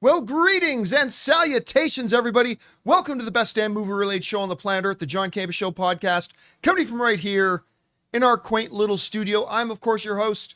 Well, greetings and salutations, everybody. Welcome to the best damn movie-related show on the planet Earth, the John Campea Show podcast, coming from right here in our quaint little studio. I'm, of course, your host,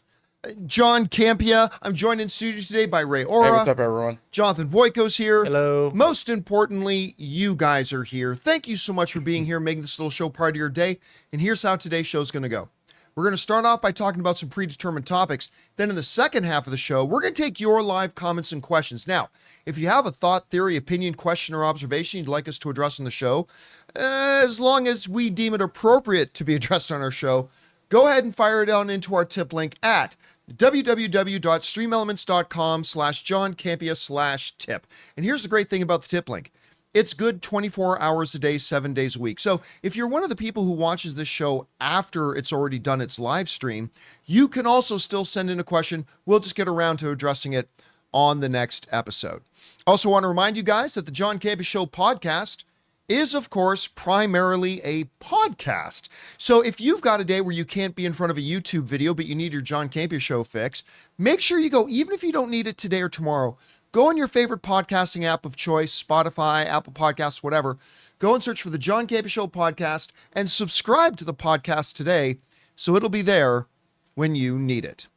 John Campea. I'm joined in studio today by Ray Ora. Hey, what's up, everyone? Jonathan Voiko's here. Hello. Most importantly, you guys are here. Thank you so much for being here, making this little show part of your day. And here's how today's show is going to go. We're going to start off by talking about some predetermined topics. Then in the second half of the show, we're going to take your live comments and questions. Now, if you have a thought, theory, opinion, question, or observation you'd like us to address on the show, as long as we deem it appropriate to be addressed on our show, go ahead and fire it on into our tip link at www.streamelements.com/JohnCampea/tip. And here's the great thing about the tip link. It's good 24 hours a day, 7 days a week. So if you're one of the people who watches this show after it's already done its live stream, you can also still send in a question. We'll just get around to addressing it on the next episode. Also want to remind you guys that the John Campea Show podcast is, of course, primarily a podcast. So if you've got a day where you can't be in front of a YouTube video, but you need your John Campea Show fix, make sure you go, even if you don't need it today or tomorrow, go on your favorite podcasting app of choice, Spotify, Apple Podcasts, whatever. Go and search for the John Campea Show podcast and subscribe to the podcast today so it'll be there when you need it.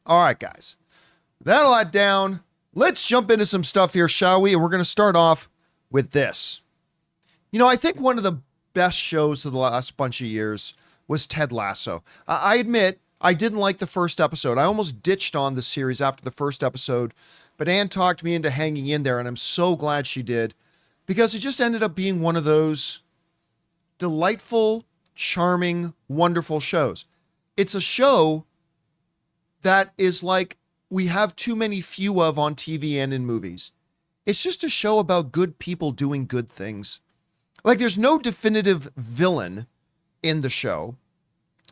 All right, guys. That a lot down. Let's jump into some stuff here, shall we? And we're going to start off with this. You know, I think one of the best shows of the last bunch of years was Ted Lasso. I admit I didn't like the first episode. I almost ditched on the series after the first episode, but Ann talked me into hanging in there, and I'm so glad she did, because it just ended up being one of those delightful, charming, wonderful shows. It's a show that is like we have too many few of on TV and in movies. It's just a show about good people doing good things. Like, there's no definitive villain in the show,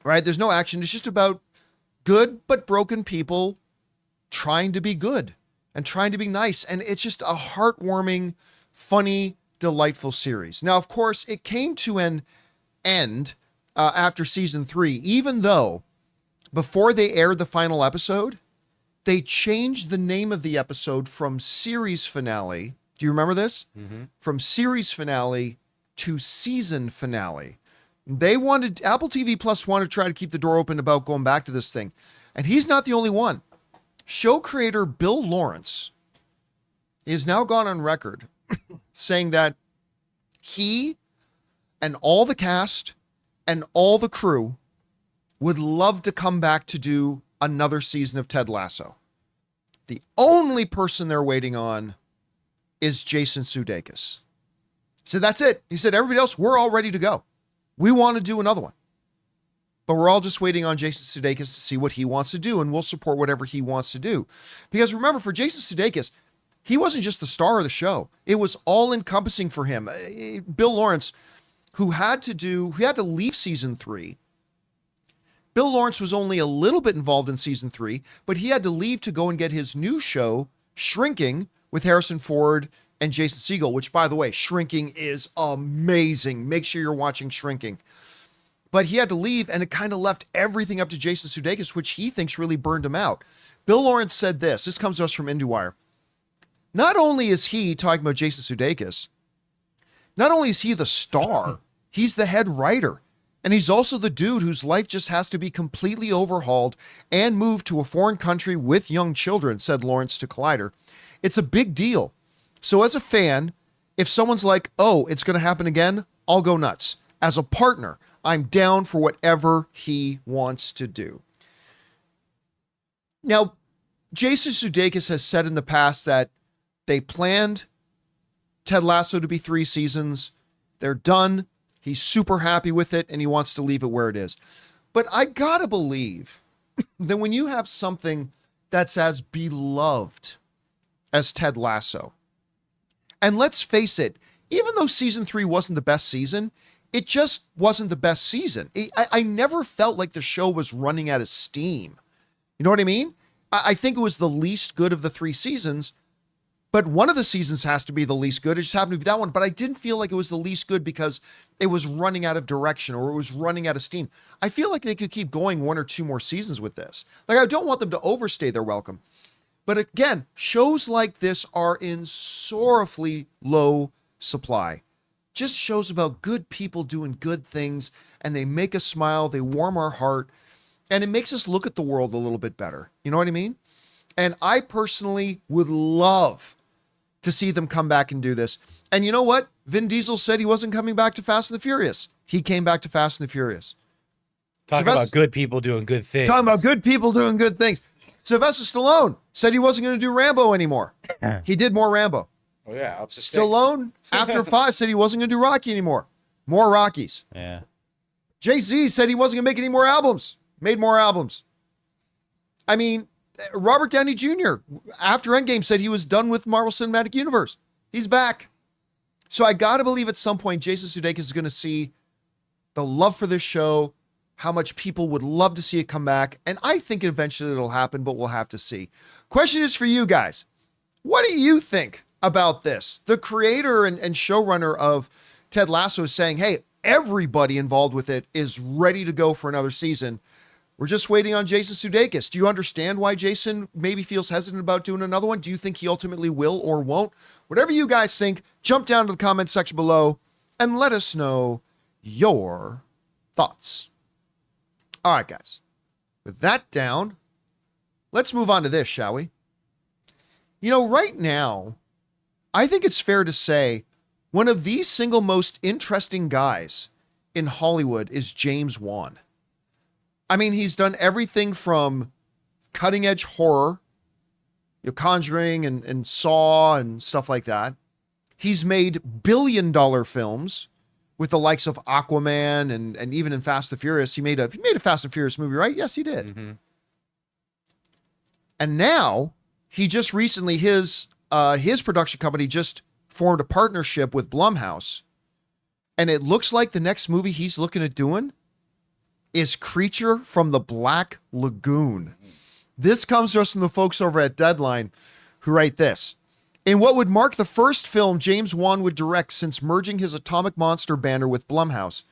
right? There's no action. It's just about good but broken people trying to be good and trying to be nice. And it's just a heartwarming, funny, delightful series. Now, of course, it came to an end after season 3, even though before they aired the final episode, they changed the name of the episode from series finale. Do you remember this? Mm-hmm. From series finale to season finale. Apple TV Plus wanted to try to keep the door open about going back to this thing. And he's not the only one. Show creator Bill Lawrence is now gone on record saying that he and all the cast and all the crew would love to come back to do another season of Ted Lasso. The only person they're waiting on is Jason Sudeikis. So that's it. He said, everybody else, we're all ready to go. We want to do another one. But we're all just waiting on Jason Sudeikis to see what he wants to do, and we'll support whatever he wants to do. Because remember, for Jason Sudeikis, he wasn't just the star of the show. It was all-encompassing for him. Bill Lawrence, who had to leave season 3. Bill Lawrence was only a little bit involved in season 3, but he had to leave to go and get his new show, Shrinking, with Harrison Ford and Jason Segel, which, by the way, Shrinking is amazing. Make sure you're watching Shrinking. But he had to leave, and it kind of left everything up to Jason Sudeikis, which he thinks really burned him out. Bill Lawrence said this. This comes to us from IndieWire. Not only is he, talking about Jason Sudeikis, not only is he the star, he's the head writer. And he's also the dude whose life just has to be completely overhauled and moved to a foreign country with young children, said Lawrence to Collider. It's a big deal. So as a fan, if someone's like, oh, it's going to happen again, I'll go nuts. As a partner, I'm down for whatever he wants to do. Now, Jason Sudeikis has said in the past that they planned Ted Lasso to be 3 seasons. They're done. He's super happy with it, and he wants to leave it where it is. But I gotta believe that when you have something that's as beloved as Ted Lasso, and let's face it, even though season 3 wasn't the best season, it just wasn't the best season. I never felt like the show was running out of steam. You know what I mean? I think it was the least good of the 3 seasons, but one of the seasons has to be the least good. It just happened to be that one, but I didn't feel like it was the least good because it was running out of direction or it was running out of steam. I feel like they could keep going 1 or 2 more seasons with this. Like, I don't want them to overstay their welcome. But again, shows like this are in sorrowfully low supply. Just shows about good people doing good things, and they make us smile, they warm our heart, and it makes us look at the world a little bit better. You know what I mean? And I personally would love to see them come back and do this. And you know what? Vin Diesel said he wasn't coming back to Fast and the Furious. He came back to Fast and the Furious. Talking about good people doing good things. Talking about good people doing good things. Sylvester Stallone said he wasn't going to do Rambo anymore. He did more Rambo. Oh, yeah. Up to Stallone, after 5, said he wasn't going to do Rocky anymore. More Rockies. Yeah. Jay-Z said he wasn't going to make any more albums. Made more albums. I mean, Robert Downey Jr., after Endgame, said he was done with Marvel Cinematic Universe. He's back. So I got to believe at some point Jason Sudeikis is going to see the love for this show, how much people would love to see it come back. And I think eventually it'll happen, but we'll have to see. Question is for you guys. What do you think about this? The creator and showrunner of Ted Lasso is saying, hey, everybody involved with it is ready to go for another season. We're just waiting on Jason Sudeikis. Do you understand why Jason maybe feels hesitant about doing another one? Do you think he ultimately will or won't? Whatever you guys think, jump down to the comment section below and let us know your thoughts. All right, guys. With that down, let's move on to this, shall we? You know, right now, I think it's fair to say one of the single most interesting guys in Hollywood is James Wan. I mean, he's done everything from cutting edge horror, Conjuring and Saw and stuff like that. He's made billion-dollar films with the likes of Aquaman and even in Fast and Furious. He made a Fast and Furious movie, right? Yes, he did. Mm-hmm. And now he just recently, his production company just formed a partnership with Blumhouse. And it looks like the next movie he's looking at doing is Creature from the Black Lagoon. This comes to us from the folks over at Deadline, who write this. In what would mark the first film James Wan would direct since merging his Atomic Monster banner with Blumhouse,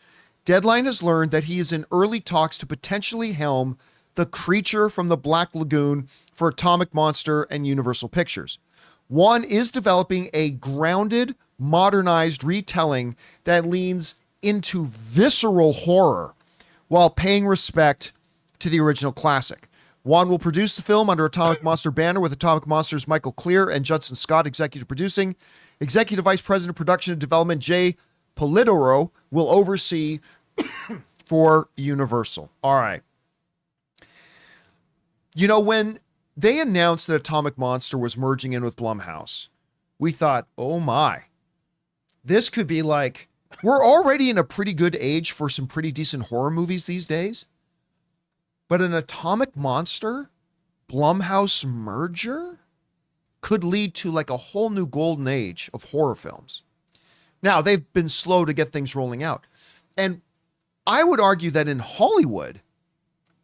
Deadline has learned that he is in early talks to potentially helm the Creature from the Black Lagoon for Atomic Monster and Universal Pictures. Wan is developing a grounded, modernized retelling that leans into visceral horror while paying respect to the original classic. Wan will produce the film under Atomic Monster banner with Atomic Monster's Michael Clear and Judson Scott executive producing. Executive Vice President of Production and Development Jay Polidoro will oversee for Universal. All right. You know, when they announced that Atomic Monster was merging in with Blumhouse, we thought, oh my, this could be like, we're already in a pretty good age for some pretty decent horror movies these days. But an Atomic Monster Blumhouse merger could lead to like a whole new golden age of horror films. Now, they've been slow to get things rolling out. And I would argue that in Hollywood,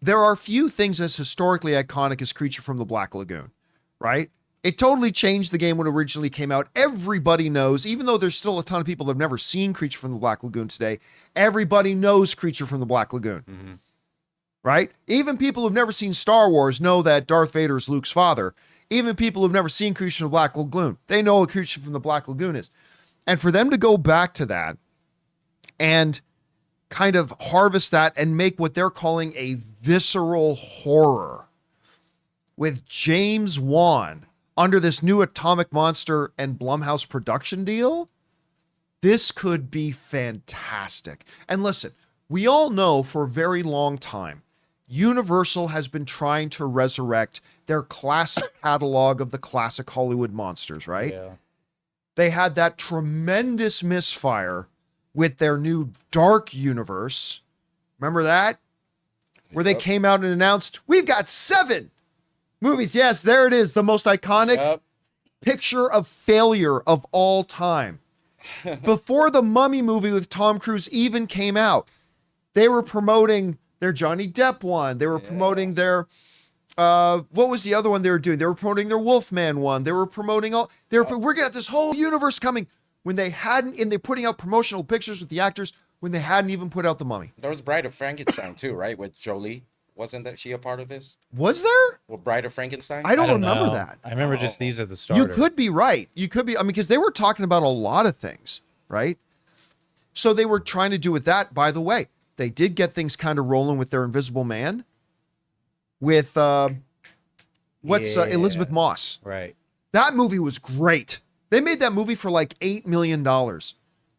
there are few things as historically iconic as Creature from the Black Lagoon, right? It totally changed the game when it originally came out. Everybody knows, even though there's still a ton of people that have never seen Creature from the Black Lagoon today, everybody knows Creature from the Black Lagoon, right? Even people who've never seen Star Wars know that Darth Vader is Luke's father. Even people who've never seen Creature from the Black Lagoon, they know what Creature from the Black Lagoon is. And for them to go back to that and kind of harvest that and make what they're calling a visceral horror with James Wan under this new Atomic Monster and Blumhouse production deal, this could be fantastic. And listen, we all know for a very long time, Universal has been trying to resurrect their classic catalog of the classic Hollywood monsters, right? Yeah. They had that tremendous misfire with their new Dark Universe. Remember that? Where they came out and announced, we've got 7 movies. Yes, there it is. The most iconic picture of failure of all time. Before the Mummy movie with Tom Cruise even came out, they were promoting their Johnny Depp one. They were promoting their, what was the other one they were doing? They were promoting their Wolfman one. They were promoting all, we're going to have this whole universe coming when they hadn't, and they're putting out promotional pictures with the actors when they hadn't even put out the Mummy. There was Bride of Frankenstein too, right? With Jolie. Wasn't that she a part of this? Was there? Well, Bride of Frankenstein? I don't remember know. that. I remember just these are the starters. You could be right. You could be. I mean, because they were talking about a lot of things, right? So they were trying to do with that. By the way, they did get things kind of rolling with their Invisible Man with Elizabeth Moss. Right. That movie was great. They made that movie for like $8 million.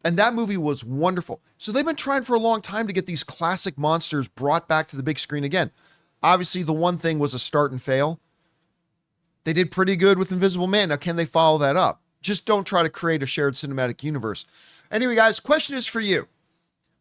And that movie was wonderful. So they've been trying for a long time to get these classic monsters brought back to the big screen again. Obviously, the one thing was a start and fail. They did pretty good with Invisible Man. Now, can they follow that up? Just don't try to create a shared cinematic universe. Anyway, guys, question is for you.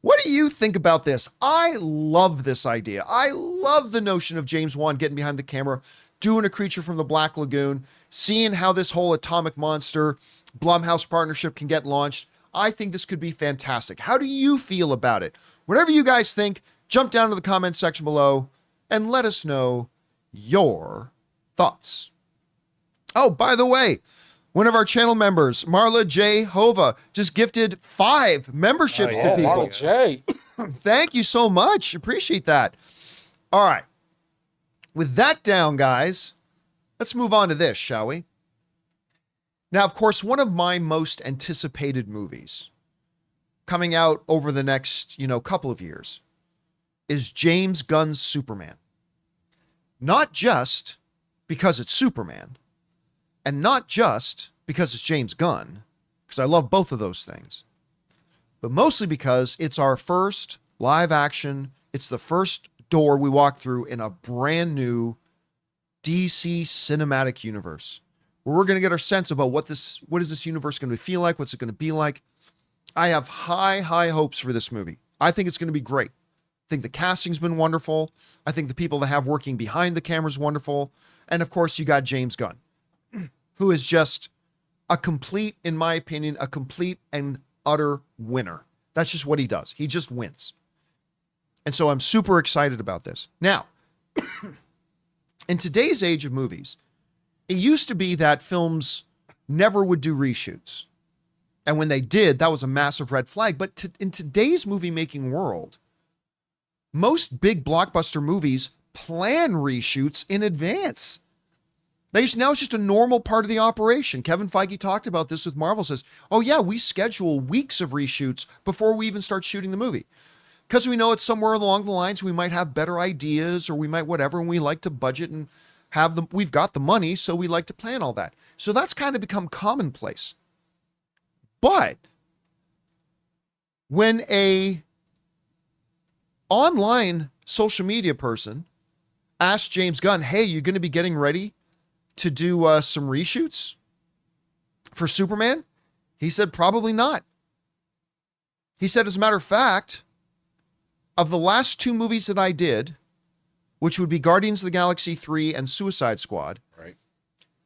What do you think about this? I love this idea. I love the notion of James Wan getting behind the camera, doing a Creature from the Black Lagoon, seeing how this whole Atomic Monster Blumhouse partnership can get launched. I think this could be fantastic. How do you feel about it? Whatever you guys think, jump down to the comment section below and let us know your thoughts. Oh, by the way, one of our channel members, Marla J. Hova, just gifted 5 memberships to people. Marla J. Thank you so much. Appreciate that. All right. With that down, guys, let's move on to this, shall we? Now, of course, one of my most anticipated movies coming out over the next, couple of years is James Gunn's Superman. Not just because it's Superman, and not just because it's James Gunn, because I love both of those things, but mostly because it's our first live action. It's the first door we walk through in a brand new DC cinematic universe, where we're going to get our sense about what is this universe going to feel like? What's it going to be like? I have high hopes for this movie. I think it's going to be great. I think the casting's been wonderful. I think the people they have working behind the camera is wonderful. And of course, you got James Gunn, who is just in my opinion, a complete and utter winner. That's just what he does. He just wins. And so I'm super excited about this. Now, in today's age of movies, it used to be that films never would do reshoots. And when they did, that was a massive red flag. But in today's movie-making world, most big blockbuster movies plan reshoots in advance. Now it's just a normal part of the operation. Kevin Feige talked about this with Marvel, says, oh yeah, we schedule weeks of reshoots before we even start shooting the movie. Because we know it's somewhere along the lines we might have better ideas or we might whatever, and we like to budget and we've got the money, so we like to plan all that. So that's kind of become commonplace. But when a online social media person asked James Gunn, hey, you're going to be getting ready to do some reshoots for Superman? He said, probably not. He said, as a matter of fact, of the last 2 movies that I did, which would be Guardians of the Galaxy 3 and Suicide Squad. Right.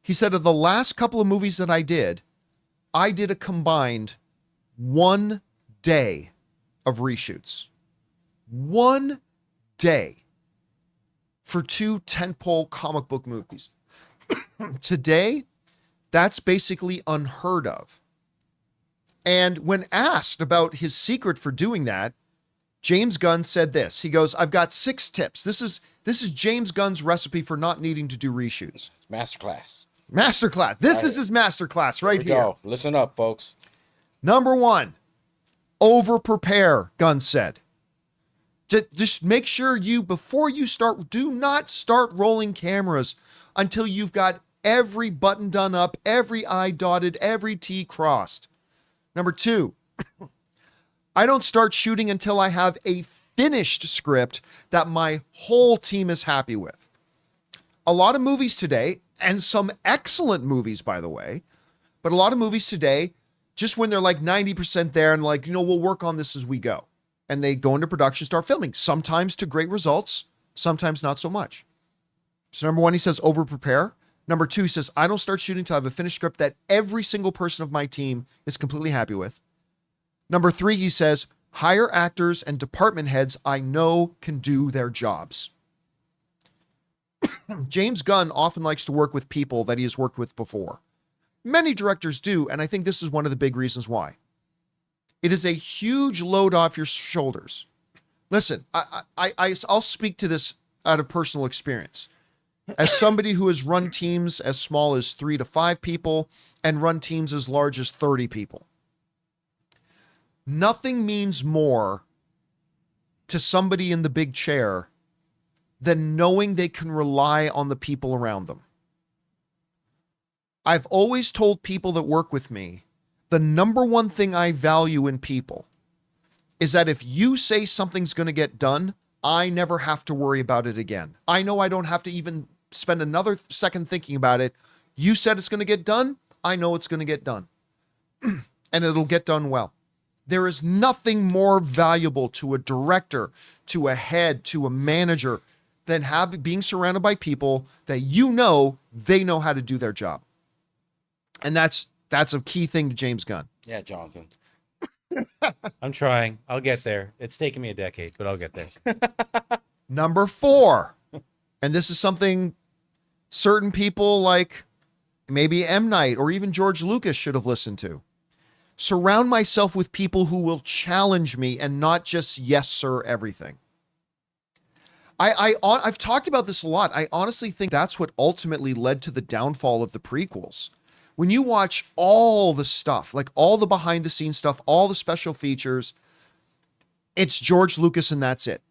He said of the last couple of movies that I did a combined 1 day of reshoots. 1 day for 2 tentpole comic book movies. Today, that's basically unheard of. And when asked about his secret for doing that, James Gunn said this. He goes, I've got 6 tips. This is James Gunn's recipe for not needing to do reshoots. It's masterclass. Masterclass. This is his masterclass right here. Go. Listen up, folks. Number 1, over-prepare, Gunn said. Just make sure before you start, do not start rolling cameras until you've got every button done up, every I dotted, every T crossed. Number 2, I don't start shooting until I have a finished script that my whole team is happy with. A lot of movies today, and some excellent movies, by the way, but a lot of movies today, just when they're like 90% there and like, we'll work on this as we go. And they go into production, start filming, sometimes to great results, sometimes not so much. So number 1, he says, over prepare. Number 2, he says, I don't start shooting until I have a finished script that every single person of my team is completely happy with. Number 3, he says, hire actors and department heads I know can do their jobs. James Gunn often likes to work with people that he has worked with before. Many directors do, and I think this is one of the big reasons why. It is a huge load off your shoulders. Listen, I'll speak to this out of personal experience. As somebody who has run teams as small as 3 to 5 people and run teams as large as 30 people, nothing means more to somebody in the big chair than knowing they can rely on the people around them. I've always told people that work with me, the number one thing I value in people is that if you say something's going to get done, I never have to worry about it again. I know I don't have to even spend another second thinking about it. You said it's going to get done. I know it's going to get done. And it'll get done well. There is nothing more valuable to a director, to a head, to a manager than being surrounded by people that you know they know how to do their job. And that's a key thing to James Gunn. Yeah, Jonathan. I'm trying. I'll get there. It's taken me a decade, but I'll get there. Number 4, and this is something certain people like maybe M. Night or even George Lucas should have listened to. Surround myself with people who will challenge me and not just yes, sir, everything. I've talked about this a lot. I honestly think that's what ultimately led to the downfall of the prequels. When you watch all the stuff, like all the behind the scenes stuff, all the special features, it's George Lucas and that's it.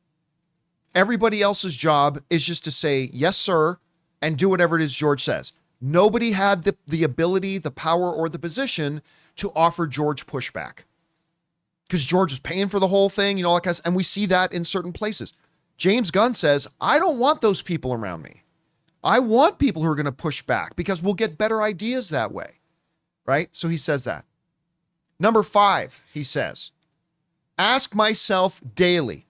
Everybody else's job is just to say, yes, sir, and do whatever it is George says. Nobody had the ability, the power, or the position to offer George pushback. Because George is paying for the whole thing, you know, like, and we see that in certain places. James Gunn says, I don't want those people around me. I want people who are going to push back because we'll get better ideas that way. Right? So he says that. Number 5, he says, ask myself daily,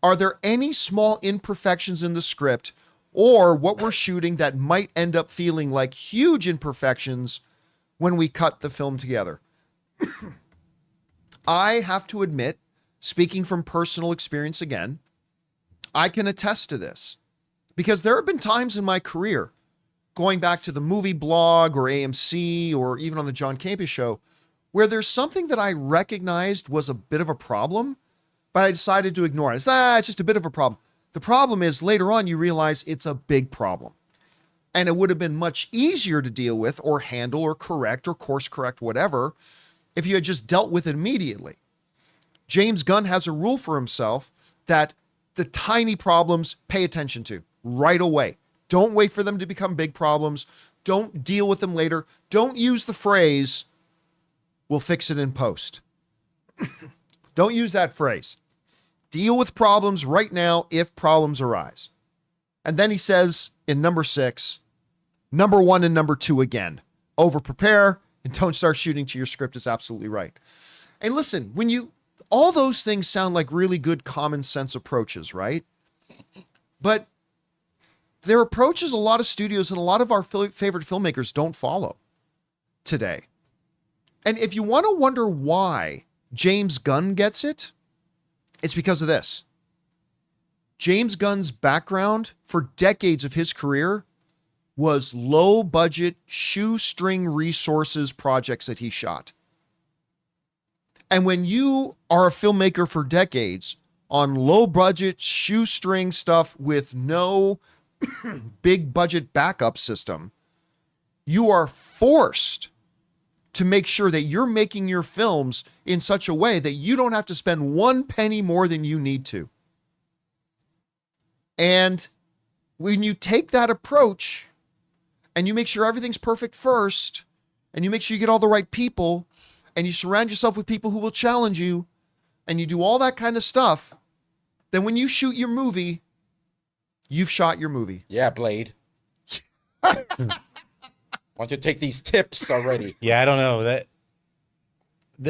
are there any small imperfections in the script or what we're shooting that might end up feeling like huge imperfections when we cut the film together? I have to admit, speaking from personal experience again, I can attest to this. Because there have been times in my career, going back to the movie blog or AMC or even on the John Campea Show, where there's something that I recognized was a bit of a problem, but I decided to ignore it. It's just a bit of a problem. The problem is later on you realize it's a big problem. And it would have been much easier to deal with or handle or correct or course correct, whatever, if you had just dealt with it immediately. James Gunn has a rule for himself that the tiny problems pay attention to right away. Don't wait for them to become big problems. Don't deal with them later. Don't use the phrase, we'll fix it in post. Don't use that phrase. Deal with problems right now if problems arise. And then he says in number 6, number 1 and number 2 again. Over prepare and don't start shooting to your script is absolutely right. And listen, all those things sound like really good common sense approaches, right? But they're approaches a lot of studios and a lot of our favorite filmmakers don't follow today. And if you want to wonder why James Gunn gets it, it's because of this. James Gunn's background for decades of his career was low budget, shoestring resources projects that he shot. And when you are a filmmaker for decades on low budget, shoestring stuff with no big budget backup system, you are forced to make sure that you're making your films in such a way that you don't have to spend one penny more than you need to. And when you take that approach and you make sure everything's perfect first, and you make sure you get all the right people, and you surround yourself with people who will challenge you, and you do all that kind of stuff, then when you shoot your movie, you've shot your movie. Yeah, Blade. Why don't you take these tips already? Yeah, I don't know.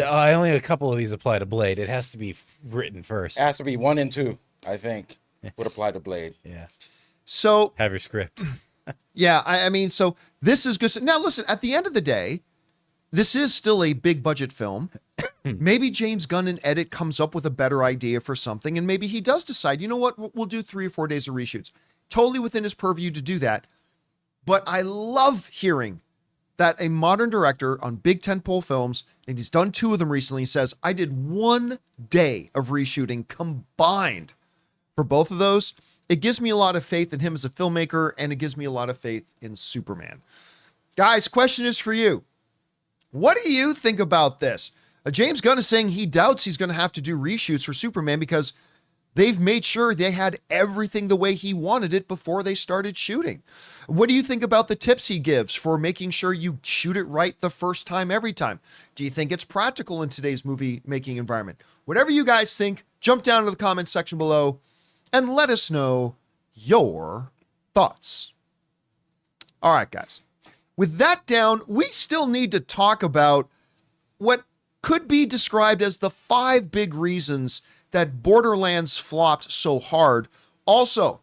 I only a couple of these apply to Blade. It has to be written first. It has to be 1 and 2, I think, would apply to Blade. Yeah. So have your script. Yeah, I mean, so this is good. Now, listen, at the end of the day, this is still a big budget film. Maybe James Gunn in edit comes up with a better idea for something, and maybe he does decide, you know what, we'll do 3 or 4 days of reshoots. Totally within his purview to do that. But I love hearing that a modern director on big tentpole films, and he's done 2 of them recently, says, I did 1 day of reshooting combined for both of those. It gives me a lot of faith in him as a filmmaker, and it gives me a lot of faith in Superman. Guys, question is for you. What do you think about this? James Gunn is saying he doubts he's going to have to do reshoots for Superman because they've made sure they had everything the way he wanted it before they started shooting. What do you think about the tips he gives for making sure you shoot it right the first time, every time? Do you think it's practical in today's movie making environment? Whatever you guys think, jump down to the comments section below and let us know your thoughts. All right, guys. With that down, we still need to talk about what could be described as the 5 big reasons that Borderlands flopped so hard. Also,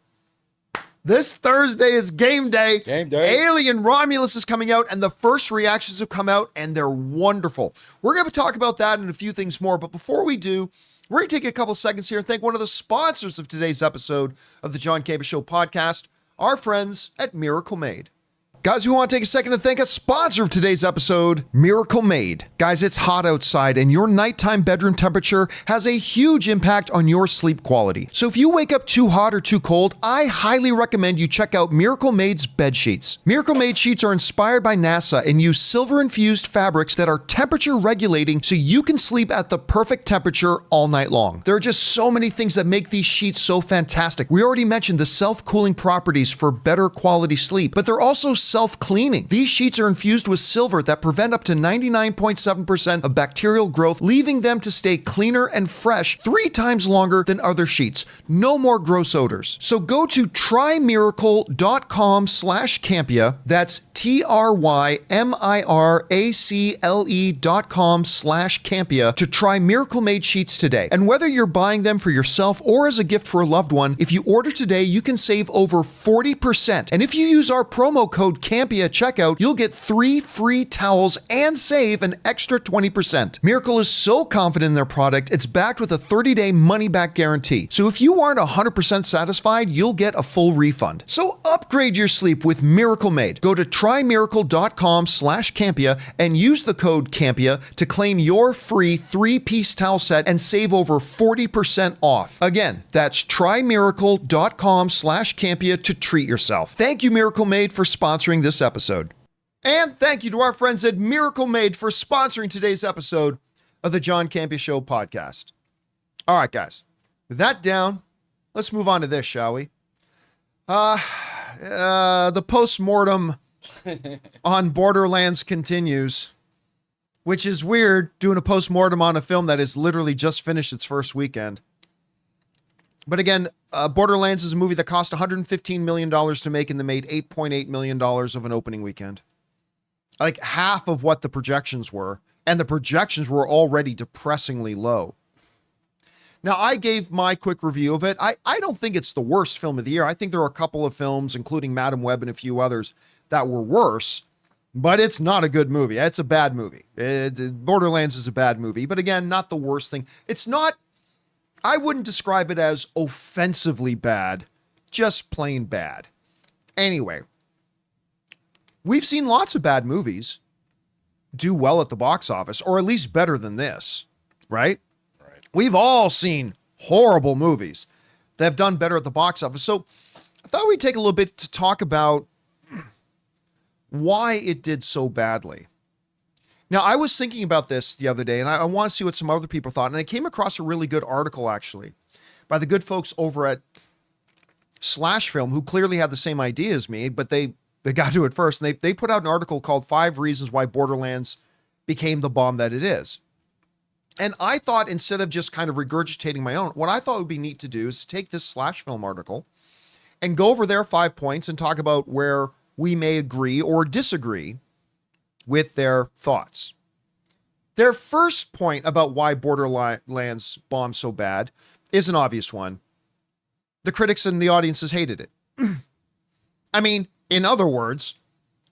this Thursday is game day. Game day. Alien Romulus is coming out, and the first reactions have come out, and they're wonderful. We're going to talk about that and a few things more, but before we do, we're going to take a couple seconds here and thank one of the sponsors of today's episode of the John Campea Show podcast, our friends at Miracle Made. Guys, we want to take a second to thank a sponsor of today's episode, Miracle Made. Guys, it's hot outside and your nighttime bedroom temperature has a huge impact on your sleep quality. So if you wake up too hot or too cold, I highly recommend you check out Miracle Made's bed sheets. Miracle Made sheets are inspired by NASA and use silver-infused fabrics that are temperature regulating so you can sleep at the perfect temperature all night long. There are just so many things that make these sheets so fantastic. We already mentioned the self-cooling properties for better quality sleep, but they're also self-cleaning. These sheets are infused with silver that prevent up to 99.7% of bacterial growth, leaving them to stay cleaner and fresh 3 times longer than other sheets. No more gross odors. So go to trymiracle.com/Campea. That's TRYMIRACLE.com/Campea to try Miracle Made sheets today. And whether you're buying them for yourself or as a gift for a loved one, if you order today, you can save over 40%. And if you use our promo code Campea at checkout, you'll get 3 free towels and save an extra 20%. Miracle is so confident in their product, it's backed with a 30-day money-back guarantee. So if you aren't 100% satisfied, you'll get a full refund. So upgrade your sleep with Miracle Made. Go to trymiracle.com/Campea and use the code Campea to claim your free 3-piece towel set and save over 40% off. Again, that's trymiracle.com/Campea to treat yourself. Thank you, Miracle Made, for sponsoring this episode. And thank you to our friends at Miracle Made for sponsoring today's episode of the John Campea Show podcast. All right, guys. With that down, let's move on to this, shall we? The post-mortem on Borderlands continues, which is weird, doing a post-mortem on a film that has literally just finished its first weekend. But again, Borderlands is a movie that cost $115 million to make, and they made $8.8 million of an opening weekend. Like half of what the projections were, and the projections were already depressingly low. Now, I gave my quick review of it. I don't think it's the worst film of the year. I think there are a couple of films, including Madam Web and a few others, that were worse, but it's not a good movie. It's a bad movie. Borderlands is a bad movie, but again, not the worst thing. It's not, I wouldn't describe it as offensively bad, just plain bad. Anyway, we've seen lots of bad movies do well at the box office, or at least better than this, right? We've all seen horrible movies that have done better at the box office. So I thought we'd take a little bit to talk about why it did so badly. Now, I was thinking about this the other day, and I want to see what some other people thought. And I came across a really good article, actually, by the good folks over at Slash Film, who clearly had the same idea as me, but they got to it first. And they put out an article called 5 Reasons Why Borderlands Became the Bomb That It Is. And I thought, instead of just kind of regurgitating my own, what I thought would be neat to do is take this Slash Film article and go over their 5 points and talk about where we may agree or disagree with their thoughts. Their first point about why Borderlands bombed so bad is an obvious one. The critics and the audiences hated it. I mean, in other words,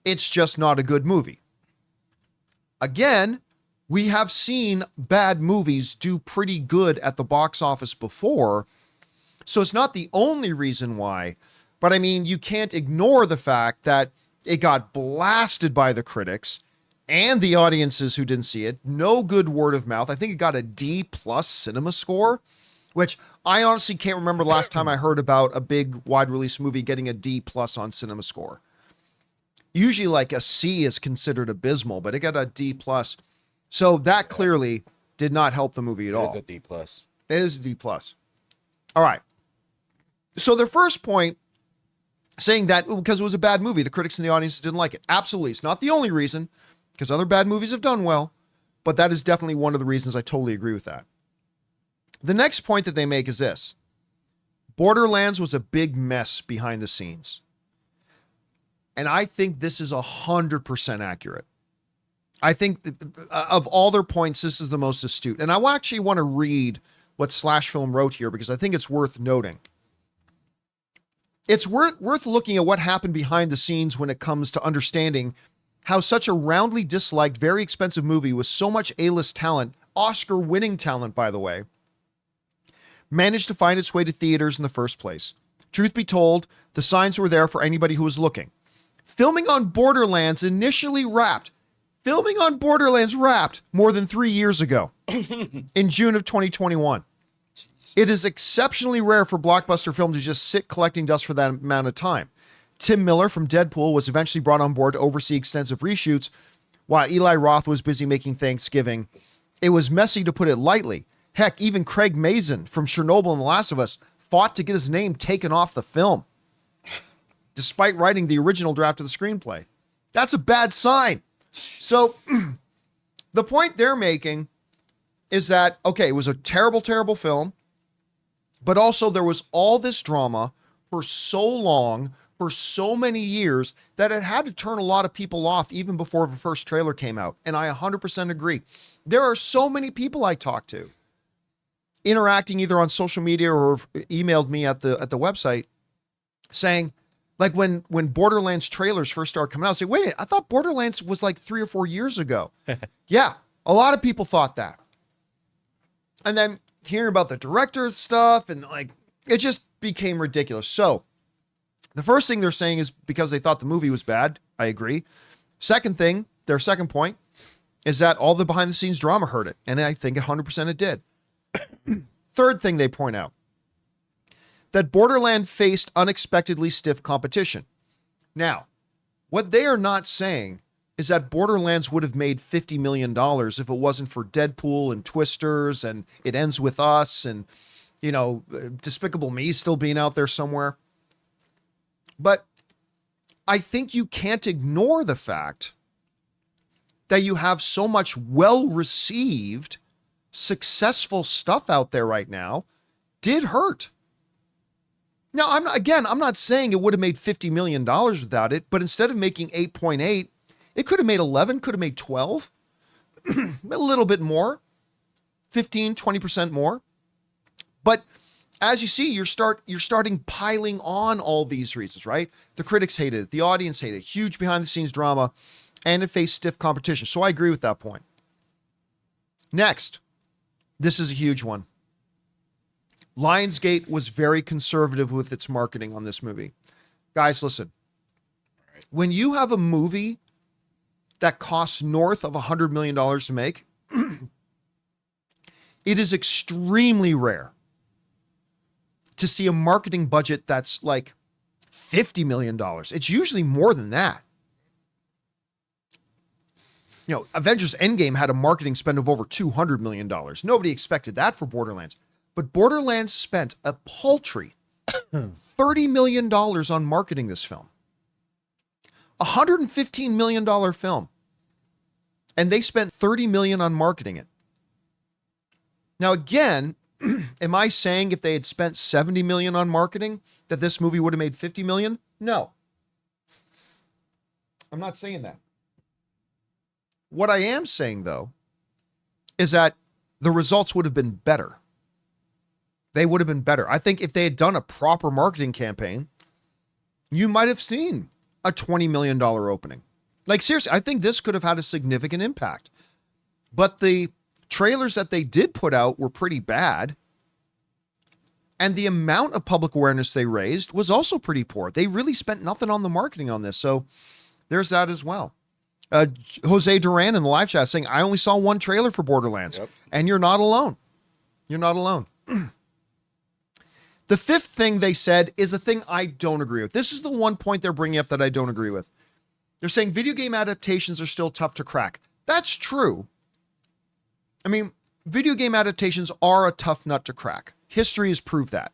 it's just not a good movie. Again, we have seen bad movies do pretty good at the box office before, so it's not the only reason why, but I mean, you can't ignore the fact that it got blasted by the critics and the audiences who didn't see it. No good word of mouth. I think it got a D+ cinema score, which I honestly can't remember the last time I heard about a big wide release movie getting a D+ on Cinema Score. Usually like a C is considered abysmal, but it got a D+. So that clearly did not help the movie at all. It's a D+. It is a D+. All right. So their first point, saying that because it was a bad movie, the critics and the audience didn't like it. Absolutely. It's not the only reason, because other bad movies have done well, but that is definitely one of the reasons. I totally agree with that. The next point that they make is this. Borderlands was a big mess behind the scenes. And I think this is 100% accurate. I think of all their points, this is the most astute. And I actually want to read what Slash Film wrote here because I think it's worth noting. It's worth looking at what happened behind the scenes when it comes to understanding how such a roundly disliked, very expensive movie with so much A-list talent, Oscar-winning talent, by the way, managed to find its way to theaters in the first place. Truth be told, the signs were there for anybody who was looking. Filming on Borderlands wrapped more than 3 years ago in June of 2021. It is exceptionally rare for blockbuster film to just sit collecting dust for that amount of time. Tim Miller from Deadpool was eventually brought on board to oversee extensive reshoots while Eli Roth was busy making Thanksgiving. It was messy, to put it lightly. Heck, even Craig Mazin from Chernobyl and The Last of Us fought to get his name taken off the film, despite writing the original draft of the screenplay. That's a bad sign. So the point they're making is that, okay, it was a terrible, terrible film, but also there was all this drama for so long, for so many years, that it had to turn a lot of people off even before the first trailer came out. And I 100% agree. There are so many people I talk to interacting either on social media or emailed me at the website saying, like when Borderlands trailers first started coming out, I say, wait, I thought Borderlands was like 3 or 4 years ago. Yeah, a lot of people thought that. And then hearing about the director's stuff and like, it just became ridiculous. So the first thing they're saying is because they thought the movie was bad. I agree. Second thing, their second point is that all the behind the scenes drama hurt it. And I think 100% it did. Third thing they point out, that Borderlands faced unexpectedly stiff competition. Now, what they are not saying is that Borderlands would have made $50 million if it wasn't for Deadpool and Twisters and It Ends With Us and, you know, Despicable Me still being out there somewhere. But I think you can't ignore the fact that you have so much well-received, successful stuff out there right now did hurt. Now, I'm not saying it would have made $50 million without it, but instead of making 8.8, it could have made 11, could have made 12, a little bit more, 15, 20% more. But as you see, you're starting piling on all these reasons, right? The critics hated it, the audience hated it, huge behind the scenes drama, and it faced stiff competition. So I agree with that point. Next, this is a huge one. Lionsgate was very conservative with its marketing on this movie. Guys, listen. When you have a movie that costs north of $100 million to make, it is extremely rare to see a marketing budget that's like $50 million. It's usually more than that. You know, Avengers Endgame had a marketing spend of over $200 million. Nobody expected that for Borderlands. But Borderlands spent a paltry $30 million on marketing this film. $115 million film. And they spent $30 million on marketing it. Now, again, am I saying if they had spent $70 million on marketing that this movie would have made $50 million? No. I'm not saying that. What I am saying, though, is that the results would have been better. They would have been better. I think if they had done a proper marketing campaign, you might have seen a $20 million opening. Like, seriously, I think this could have had a significant impact. But the trailers that they did put out were pretty bad. And the amount of public awareness they raised was also pretty poor. They really spent nothing on the marketing on this. So there's that as well. Jose Duran in the live chat saying, I only saw one trailer for Borderlands. Yep. And you're not alone. You're not alone. The fifth thing they said is a thing I don't agree with. This is the one point they're bringing up that I don't agree with. They're saying video game adaptations are still tough to crack. That's true. I mean, video game adaptations are a tough nut to crack. History has proved that.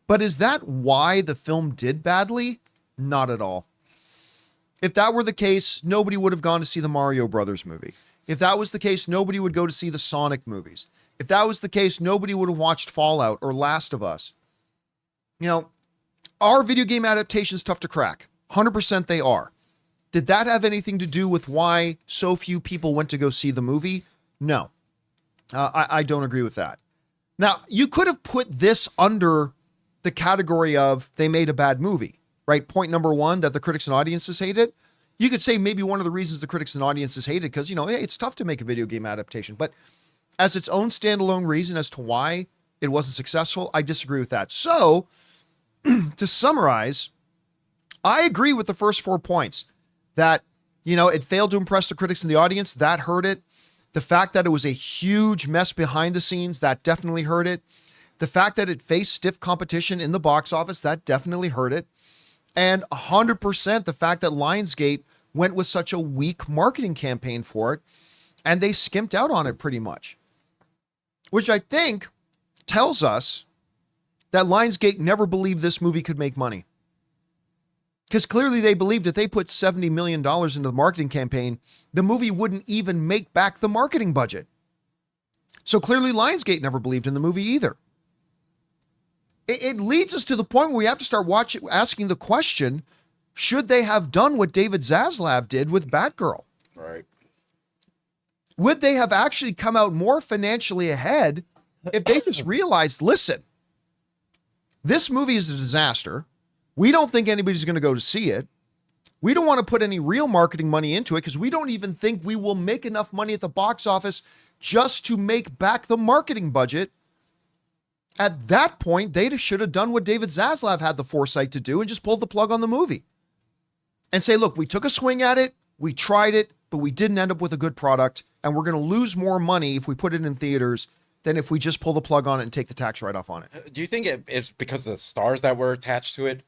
But is that why the film did badly? Not at all. If that were the case, nobody would have gone to see the Mario Brothers movie. If that was the case, nobody would go to see the Sonic movies. If that was the case, nobody would have watched Fallout or Last of Us. You know, are video game adaptations tough to crack? 100% they are. Did that have anything to do with why so few people went to go see the movie? No. I don't agree with that. Now, you could have put this under the category of they made a bad movie, right? Point number one, that the critics and audiences hate it. You could say maybe one of the reasons the critics and audiences hate it because, you know, hey, it's tough to make a video game adaptation. But as its own standalone reason as to why it wasn't successful, I disagree with that. So, to summarize, I agree with the first 4 points that, you know, it failed to impress the critics and the audience. That hurt it. The fact that it was a huge mess behind the scenes, that definitely hurt it. The fact that it faced stiff competition in the box office, that definitely hurt it. And 100% the fact that Lionsgate went with such a weak marketing campaign for it, and they skimped out on it pretty much. Which I think tells us that Lionsgate never believed this movie could make money. Because clearly they believed if they put $70 million into the marketing campaign, the movie wouldn't even make back the marketing budget. So clearly Lionsgate never believed in the movie either. It leads us to the point where we have to start asking the question, should they have done what David Zaslav did with Batgirl? Right. Would they have actually come out more financially ahead if they just realized, listen, this movie is a disaster. We don't think anybody's going to go to see it. We don't want to put any real marketing money into it because we don't even think we will make enough money at the box office just to make back the marketing budget. At that point, they should have done what David Zaslav had the foresight to do and just pulled the plug on the movie. And say, look, we took a swing at it, we tried it, but we didn't end up with a good product, and we're going to lose more money if we put it in theaters than if we just pull the plug on it and take the tax write-off on it. Do you think it's because the stars that were attached to it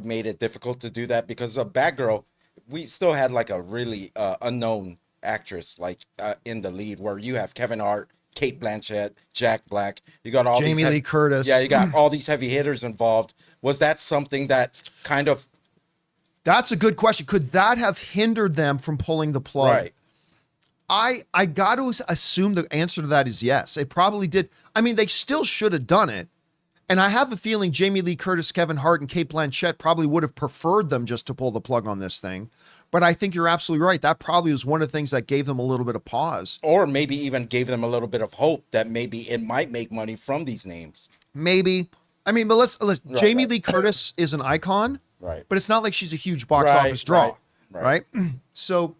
made it difficult to do that? Because of Batgirl, we still had like a really unknown actress like in the lead, where you have Kevin Hart, Kate Blanchett, Jack Black. You got all Jamie Lee Curtis. Yeah, you got all these heavy hitters involved. Was that something that kind of... That's a good question. Could that have hindered them from pulling the plug? Right. I got to assume the answer to that is yes. It probably did. I mean, they still should have done it. And I have a feeling Jamie Lee Curtis, Kevin Hart, and Kate Blanchett probably would have preferred them just to pull the plug on this thing. But I think you're absolutely right. That probably was one of the things that gave them a little bit of pause. Or maybe even gave them a little bit of hope that maybe it might make money from these names. Maybe. I mean, but let's right, Jamie Lee Curtis is an icon. Right. But it's not like she's a huge box office draw. Right. So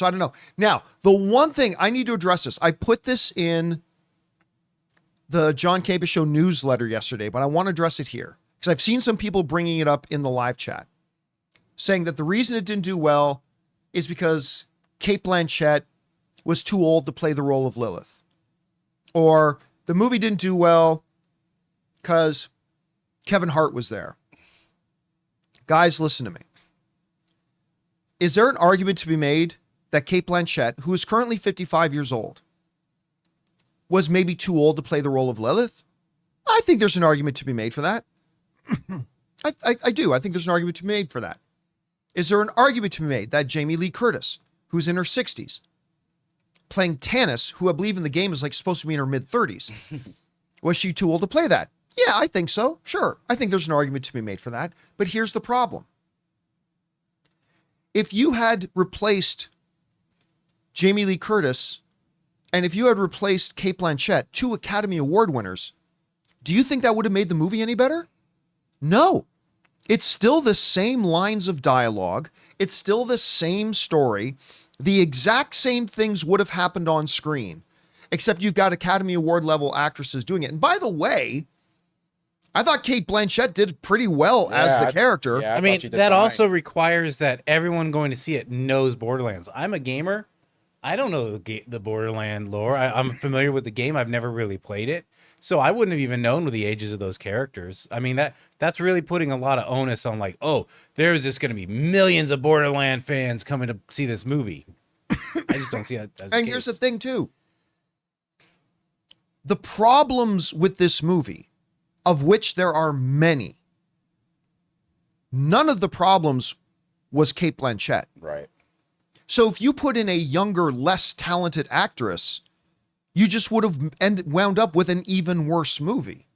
I don't know. Now, the one thing I need to address this, I put this in the John Campea Show newsletter yesterday, but I want to address it here because I've seen some people bringing it up in the live chat, saying that the reason it didn't do well is because Kate Blanchett was too old to play the role of Lilith, or the movie didn't do well because Kevin Hart was there. Guys, listen to me. Is there an argument to be made that Kate Blanchett, who is currently 55 years old, was maybe too old to play the role of Lilith? I think there's an argument to be made for that. I do. I think there's an argument to be made for that. Is there an argument to be made that Jamie Lee Curtis, who's in her 60s, playing Tannis, who I believe in the game is like supposed to be in her mid-30s, was she too old to play that? Yeah, I think so. Sure. I think there's an argument to be made for that. But here's the problem. If you had replaced Jamie Lee Curtis and if you had replaced Kate Blanchett, 2 Academy Award winners, do you think that would have made the movie any better? No. It's still the same lines of dialogue. It's still the same story. The exact same things would have happened on screen, except you've got Academy Award level actresses doing it. And by the way, I thought Kate Blanchett did pretty well as the character. Yeah, I mean, that also requires that everyone going to see it knows Borderlands. I'm a gamer. I don't know the Borderland lore. I'm familiar with the game. I've never really played it. So I wouldn't have even known the ages of those characters. I mean, that's really putting a lot of onus on like, oh, there's just going to be millions of Borderland fans coming to see this movie. I just don't see that as And here's the thing too. The problems with this movie, of which there are many, none of the problems was Cate Blanchett. Right. So if you put in a younger, less talented actress, you just would have wound up with an even worse movie.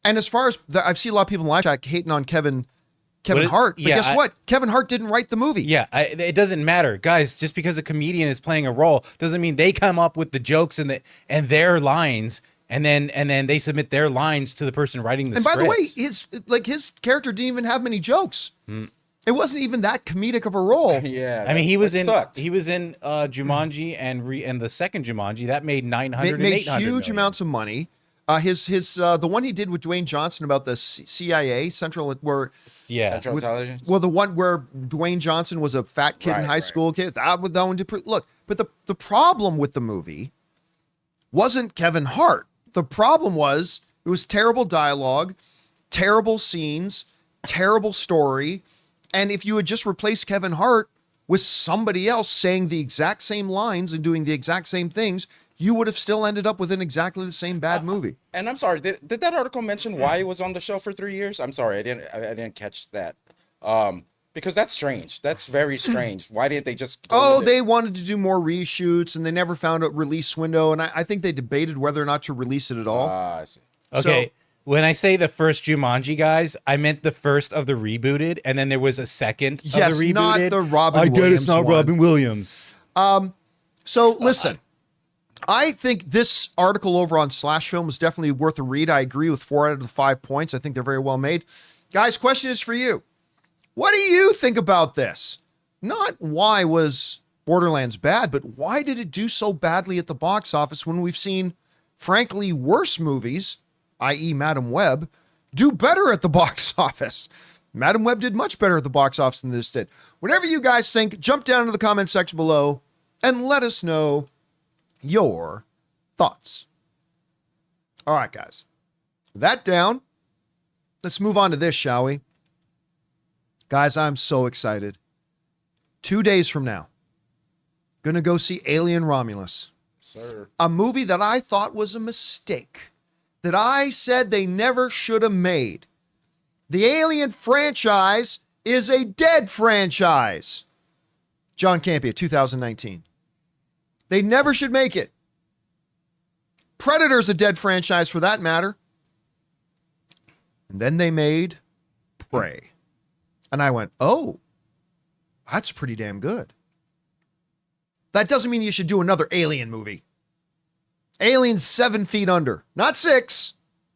And as far as I've seen a lot of people in live chat hating on Kevin Hart, but guess what? Kevin Hart didn't write the movie. Yeah, it doesn't matter, guys. Just because a comedian is playing a role doesn't mean they come up with the jokes and their lines, and then they submit their lines to the person writing the And script. by the way, his character didn't even have many jokes. It wasn't even that comedic of a role. Yeah. I mean, he was in sucked. Jumanji and the second Jumanji that made 900 Made and 800 huge million. amounts of money. The one he did with Dwayne Johnson about the CIA Central, where Central Intelligence. well, the one where Dwayne Johnson was a fat kid in high school. Kid, that one did look. But the problem with the movie wasn't Kevin Hart. The problem was it was terrible dialogue, terrible scenes, terrible story. And if you had just replaced Kevin Hart with somebody else saying the exact same lines and doing the exact same things, you would have still ended up with an exactly the same bad movie. And I'm sorry, did that article mention why he was on the show for 3 years? I'm sorry, I didn't catch that. Because that's strange. That's very strange. Why didn't they just go with They it? wanted to do more reshoots and they never found a release window. And I think they debated whether or not to release it at all. I see. Okay. When I say the first Jumanji, guys, I meant the first of the rebooted, and then there was a second of the rebooted. Not the Robin I Williams get it's not one. Robin Williams. So listen, I think this article over on Slash Film is definitely worth a read. I agree with 4 out of the 5 points. I think they're very well made. Guys, question is for you. What do you think about this? Not why was Borderlands bad, but why did it do so badly at the box office when we've seen, frankly, worse movies, i.e. Madam Web, do better at the box office? Madam Web did much better at the box office than this did. Whatever you guys think, jump down into the comment section below and let us know your thoughts. All right, guys. With that down, let's move on to this, shall we? Guys, I'm so excited. 2 days from now, gonna go see Alien Romulus. Sir. A movie that I thought was a mistake, that I said they never should have made. The Alien franchise is a dead franchise. John Campea, 2019. They never should make it. Predator's a dead franchise for that matter. And then they made Prey. And I went, oh, that's pretty damn good. That doesn't mean you should do another Alien movie. Alien's 7 feet under. Not 6,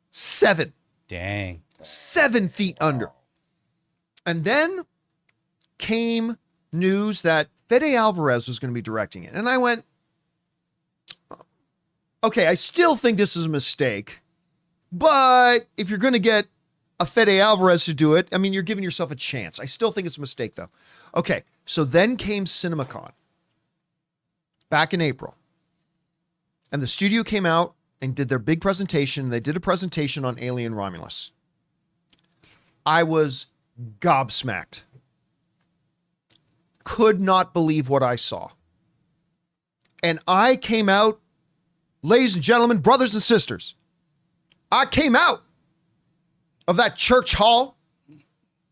7. Dang. 7 feet under. And then came news that Fede Alvarez was going to be directing it. And I went, okay, I still think this is a mistake. But if you're going to get a Fede Alvarez to do it, I mean, you're giving yourself a chance. I still think it's a mistake, though. Okay, so then came CinemaCon back in April. And the studio came out and did their big presentation. They did a presentation on Alien Romulus. I was gobsmacked. Could not believe what I saw. And I came out, ladies and gentlemen, brothers and sisters, I came out of that church hall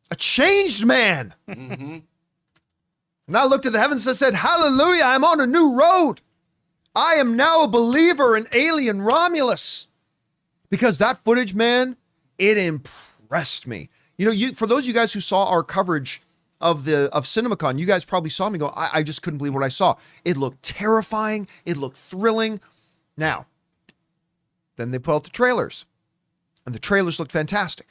a changed man. Mm-hmm. And I looked at the heavens and said, hallelujah, I'm on a new road. I am now a believer in Alien Romulus. Because that footage, man, it impressed me. You know, for those of you guys who saw our coverage of CinemaCon, you guys probably saw me go, I just couldn't believe what I saw. It looked terrifying. It looked thrilling. Now, then they put out the trailers. And the trailers looked fantastic.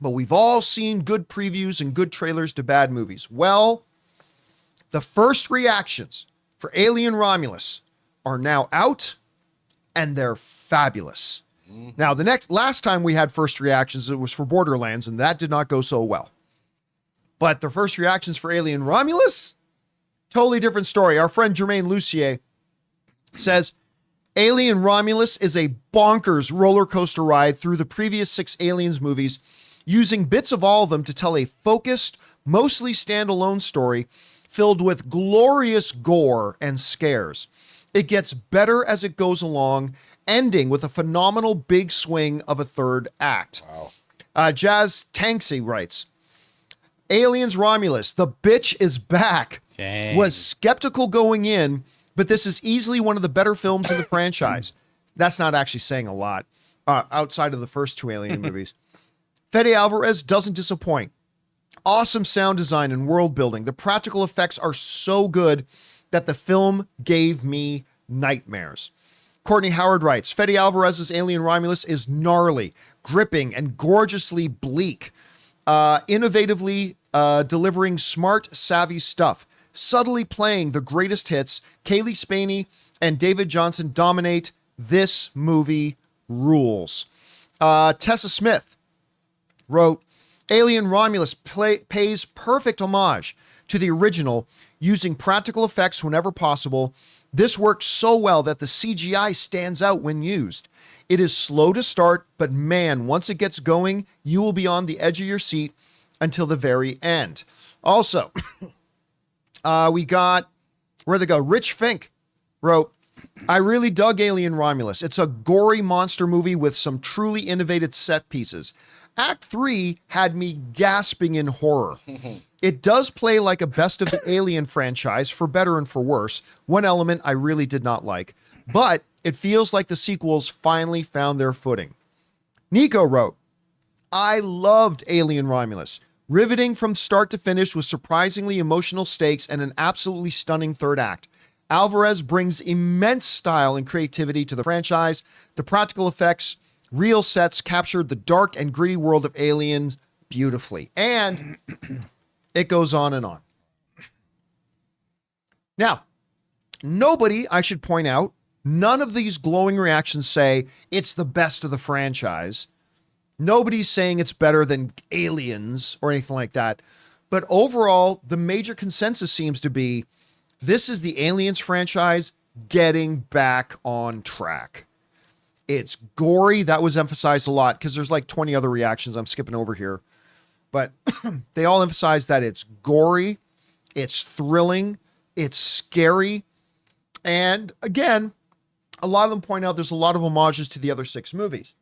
But we've all seen good previews and good trailers to bad movies. Well, the first reactions for Alien Romulus are now out, and they're fabulous. Now, last time we had first reactions, it was for Borderlands, and that did not go so well. But the first reactions for Alien Romulus, totally different story. Our friend Jermaine Lucier says, Alien Romulus is a bonkers roller coaster ride through the previous 6 Aliens movies, using bits of all of them to tell a focused, mostly standalone story filled with glorious gore and scares. It gets better as it goes along, ending with a phenomenal big swing of a third act. Wow. Jazz Tanksy writes, Aliens Romulus, the bitch is back. Dang. Was skeptical going in, but this is easily one of the better films in the franchise. That's not actually saying a lot outside of the first 2 Alien movies. Fede Alvarez doesn't disappoint. Awesome sound design and world building. The practical effects are so good that the film gave me nightmares. Courtney Howard writes, Fede Alvarez's Alien Romulus is gnarly, gripping, and gorgeously bleak. Innovatively delivering smart, savvy stuff. Subtly playing the greatest hits. Kaylee Spaney and David Johnson dominate. This movie rules. Tessa Smith wrote, Alien Romulus pays perfect homage to the original, using practical effects whenever possible. This works so well that the CGI stands out when used. It is slow to start, but man, once it gets going, you will be on the edge of your seat until the very end. Also, we got, where'd they go? Rich Fink wrote, I really dug Alien Romulus. It's a gory monster movie with some truly innovative set pieces. Act 3 had me gasping in horror. It does play like a best of the Alien franchise, for better and for worse. One element I really did not like, but it feels like the sequels finally found their footing. Nico wrote, I loved Alien Romulus. Riveting from start to finish with surprisingly emotional stakes and an absolutely stunning third act. Alvarez brings immense style and creativity to the franchise. The practical effects, real sets captured the dark and gritty world of Aliens beautifully. And it goes on and on. Now, nobody, I should point out, none of these glowing reactions say it's the best of the franchise. Nobody's saying it's better than Aliens or anything like that. But overall, the major consensus seems to be this is the Aliens franchise getting back on track. It's gory. That was emphasized a lot because there's like 20 other reactions I'm skipping over here. But they all emphasize that it's gory, it's thrilling, it's scary. And again, a lot of them point out there's a lot of homages to the other 6 movies.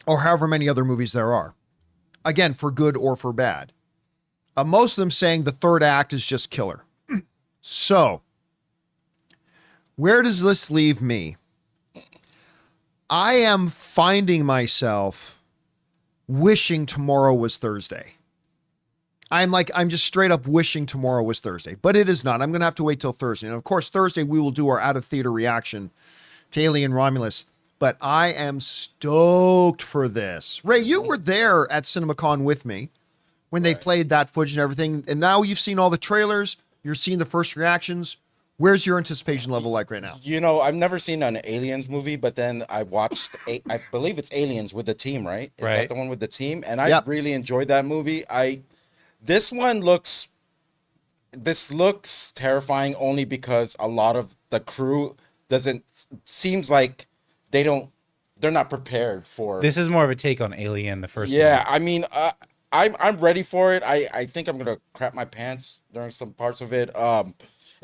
Or however many other movies there are. Again, for good or for bad. Most of them saying the third act is just killer. So, where does this leave me? I am finding myself wishing tomorrow was Thursday. I'm just straight up wishing tomorrow was Thursday, but it is not. I'm going to have to wait till Thursday. And of course, Thursday we will do our out of theater reaction to Alien Romulus, but I am stoked for this. Ray, you were there at CinemaCon with me when they played that footage and everything. And now you've seen all the trailers. You're seeing the first reactions. Where's your anticipation level like right now? You know, I've never seen an Aliens movie, but then I watched, I believe it's Aliens with the team, right? Is that the one with the team? And I really enjoyed that movie. This looks terrifying only because a lot of the crew seems like they're not prepared for. This is more of a take on Alien, the first one. Yeah, I mean, I'm ready for it. I think I'm gonna crap my pants during some parts of it.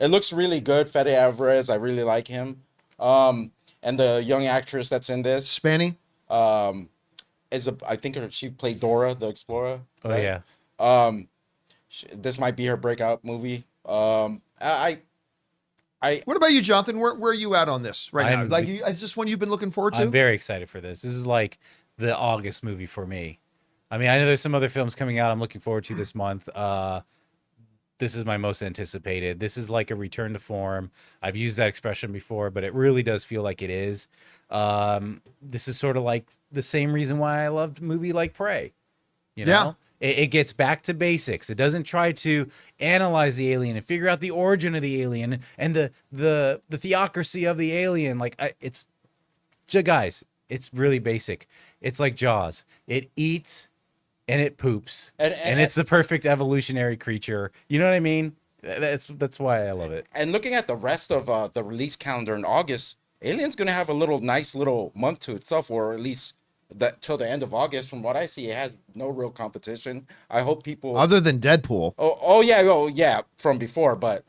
It looks really good. Fede Alvarez, I really like him. And the young actress that's in this, Spanny, I think she played Dora the Explorer. Oh right? yeah. This might be her breakout movie. what about you, Jonathan? Where are you at on this right now? Like, is this one you've been looking forward to? I'm very excited for this. This is like the August movie for me. I mean, I know there's some other films coming out I'm looking forward to this month. This is my most anticipated. This is like a return to form. I've used that expression before, but it really does feel like it is. This is sort of like the same reason why I loved a movie like Prey. You know? It gets back to basics. It doesn't try to analyze the alien and figure out the origin of the alien and the theocracy of the alien. Guys, it's really basic. It's like Jaws. It eats and it poops, and it's the perfect evolutionary creature. You know what I mean? That's why I love it. And looking at the rest of the release calendar in August, Alien's gonna have a nice little month to itself, or at least till the end of August. From what I see, it has no real competition. I hope people Other than Deadpool. Oh yeah, from before, but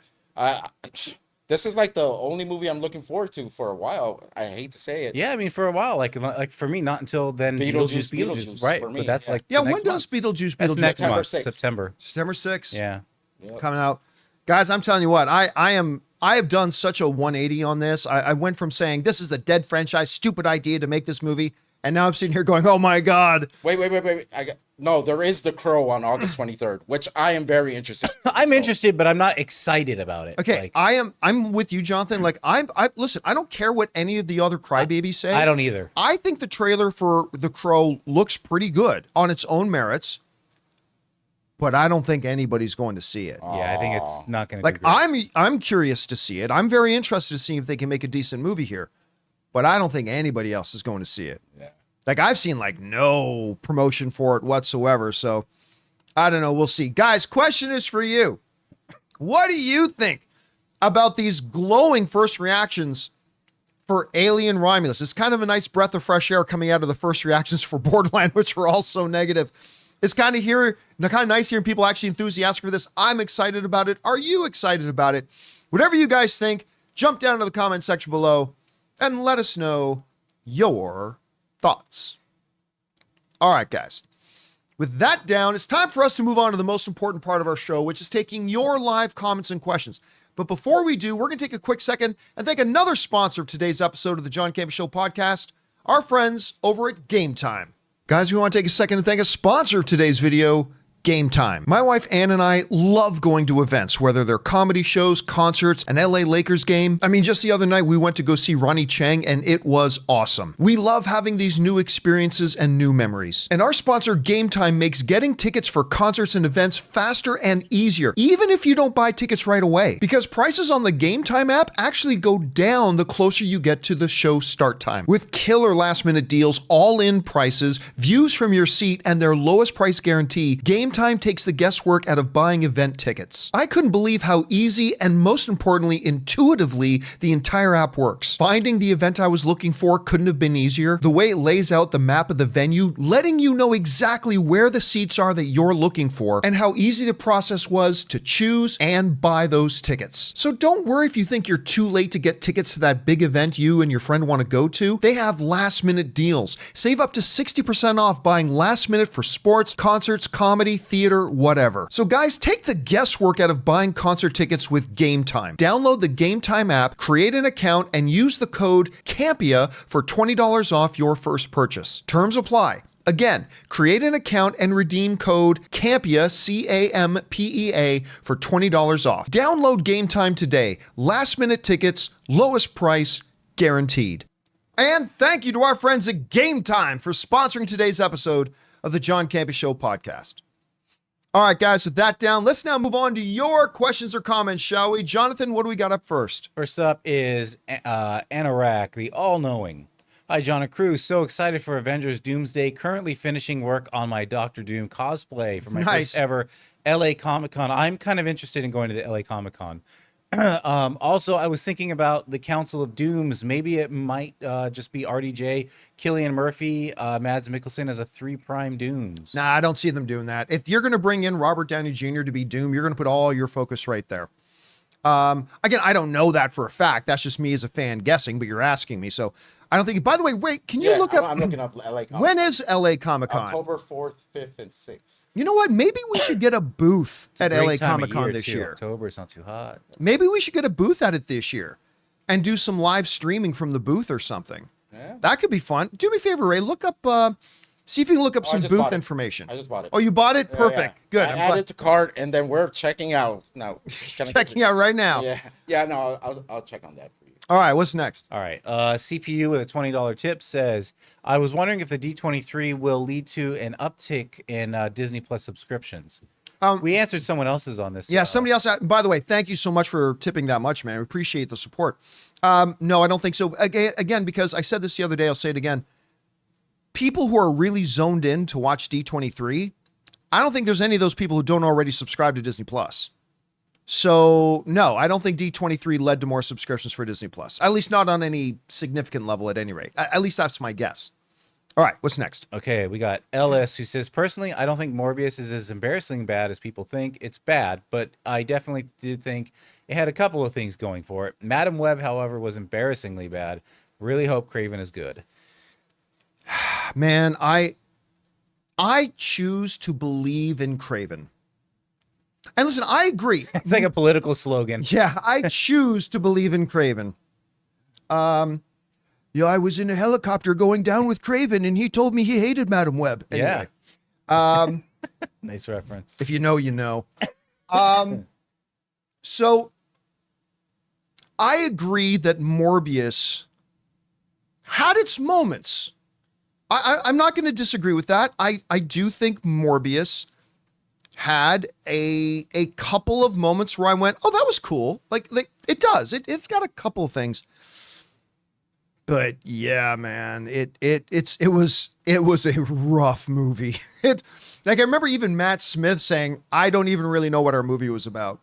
this is like the only movie I'm looking forward to for a while. I hate to say it. Yeah, I mean, for a while, like for me, not until then. Beetlejuice, right? for me, But that's yeah. like Yeah, next when does month. Beetlejuice That's next September month, 6th. September. September 6th. Yeah. Coming out. Guys, I'm telling you what, I have done such a 180 on this. I went from saying this is a dead franchise, stupid idea to make this movie, and now I'm sitting here going, oh my God. Wait. No, there is The Crow on August 23rd, which I am very interested in. I'm interested, but I'm not excited about it. Okay, Like, I'm with you, Jonathan. Like listen, I don't care what any of the other crybabies say. I don't either. I think the trailer for The Crow looks pretty good on its own merits, but I don't think anybody's going to see it. Yeah, I think it's not going to. Like I'm curious to see it. I'm very interested to see if they can make a decent movie here, but I don't think anybody else is going to see it. Yeah. Like I've seen like no promotion for it whatsoever. So I don't know. We'll see. Guys, question is for you. What do you think about these glowing first reactions for Alien Romulus? It's kind of a nice breath of fresh air coming out of the first reactions for Borderlands, which were all so negative. It's kind of nice hearing people actually enthusiastic for this. I'm excited about it. Are you excited about it? Whatever you guys think, jump down to the comment section below and let us know your thoughts. All right, guys. With that down, it's time for us to move on to the most important part of our show, which is taking your live comments and questions. But before we do, we're going to take a quick second and thank another sponsor of today's episode of the John Campea Show podcast, our friends over at Gametime. Guys, we want to take a second to thank a sponsor of today's video, Gametime. My wife Ann and I love going to events, whether they're comedy shows, concerts, an LA Lakers game. I mean, just the other night we went to go see Ronnie Chang and it was awesome. We love having these new experiences and new memories. And our sponsor Gametime makes getting tickets for concerts and events faster and easier, even if you don't buy tickets right away. Because prices on the Gametime app actually go down the closer you get to the show start time. With killer last minute deals, all-in prices, views from your seat, and their lowest price guarantee, Gametime takes the guesswork out of buying event tickets. I couldn't believe how easy and most importantly, intuitively, the entire app works. Finding the event I was looking for couldn't have been easier. The way it lays out the map of the venue, letting you know exactly where the seats are that you're looking for, and how easy the process was to choose and buy those tickets. So don't worry if you think you're too late to get tickets to that big event you and your friend want to go to. They have last minute deals. Save up to 60% off buying last minute for sports, concerts, comedy, theater, whatever. So guys, take the guesswork out of buying concert tickets with Gametime. Download the Gametime app, create an account, and use the code CAMPEA for $20 off your first purchase. Terms apply. Again, create an account and redeem code CAMPEA, C-A-M-P-E-A, for $20 off. Download Gametime today. Last minute tickets, lowest price, guaranteed. And thank you to our friends at Gametime for sponsoring today's episode of the John Campea Show podcast. All right, guys, with that down, let's now move on to your questions or comments, shall we? Jonathan, what do we got up first? First up is Anorak, the all-knowing. Hi, John and crew. So excited for Avengers Doomsday. Currently finishing work on my Doctor Doom cosplay for my first ever LA Comic-Con. I'm kind of interested in going to the LA Comic-Con. Also, I was thinking about the Council of Dooms. Maybe it might just be RDJ, Cillian Murphy, Mads Mikkelsen as a 3 Prime Dooms. Nah, I don't see them doing that. If you're going to bring in Robert Downey Jr. to be Doom, you're going to put all your focus right there. Again, I don't know that for a fact. That's just me as a fan guessing, but you're asking me. So I don't think, by the way, wait, can you look up? I'm looking up LA Comic-Con. When is LA Comic-Con? October 4th, 5th, and 6th. You know what? Maybe we should get a booth at Great LA time of Comic-Con this too. year. October, it's not too hot. Maybe we should get a booth at it this year and do some live streaming from the booth or something. Yeah. That could be fun. Do me a favor, Ray. Look up, see if you can look up some just booth bought it. information. I just bought it. Oh, you bought it? Yeah, Perfect. yeah. Good. I I'm added to cart, and then we're checking out now. checking out right now. Yeah. No, I'll check on that for you. All right, what's next? All right. CPU with a $20 tip says, I was wondering if the D23 will lead to an uptick in Disney Plus subscriptions. We answered someone else's on this. Yeah, somebody else. By the way, thank you so much for tipping that much, man. We appreciate the support. No, I don't think so. Again, because I said this the other day, I'll say it again. People who are really zoned in to watch D23, I don't think there's any of those people who don't already subscribe to Disney Plus. So no, I don't think D23 led to more subscriptions for Disney Plus. At least not on any significant level at any rate. At least that's my guess. All right, what's next? Okay, we got LS who says, personally, I don't think Morbius is as embarrassingly bad as people think. It's bad, but I definitely did think it had a couple of things going for it. Madam Web, however, was embarrassingly bad. Really hope Craven is good. Man, I choose to believe in Craven. And listen, I agree. It's like a political slogan. Yeah, I choose to believe in Craven. Yeah, I was in a helicopter going down with Craven, and he told me he hated Madam Web. Anyway, Yeah. Nice reference. if you know, you know. So I agree that Morbius had its moments. I'm not going to disagree with that. I do think Morbius had a couple of moments where I went, oh, that was cool. Like it does. It's got a couple of things. But yeah, man, it was a rough movie. I remember even Matt Smith saying, I don't even really know what our movie was about.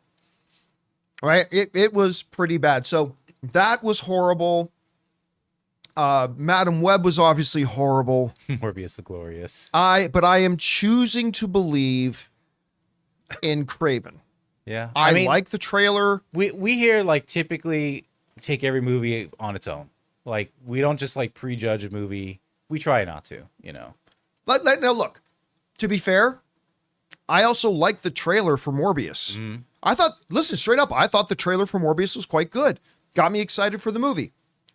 Right? It was pretty bad. So that was horrible. Madam Web was obviously horrible. Morbius the Glorious. But I am choosing to believe in Craven. Yeah. I mean, like the trailer. we here like typically take every movie on its own. Like, we don't just like prejudge a movie. We try not to, you know. Now look, to be fair, I also like the trailer for Morbius. Mm-hmm. I thought, listen, straight up, I thought the trailer for Morbius was quite good. Got me excited for the movie.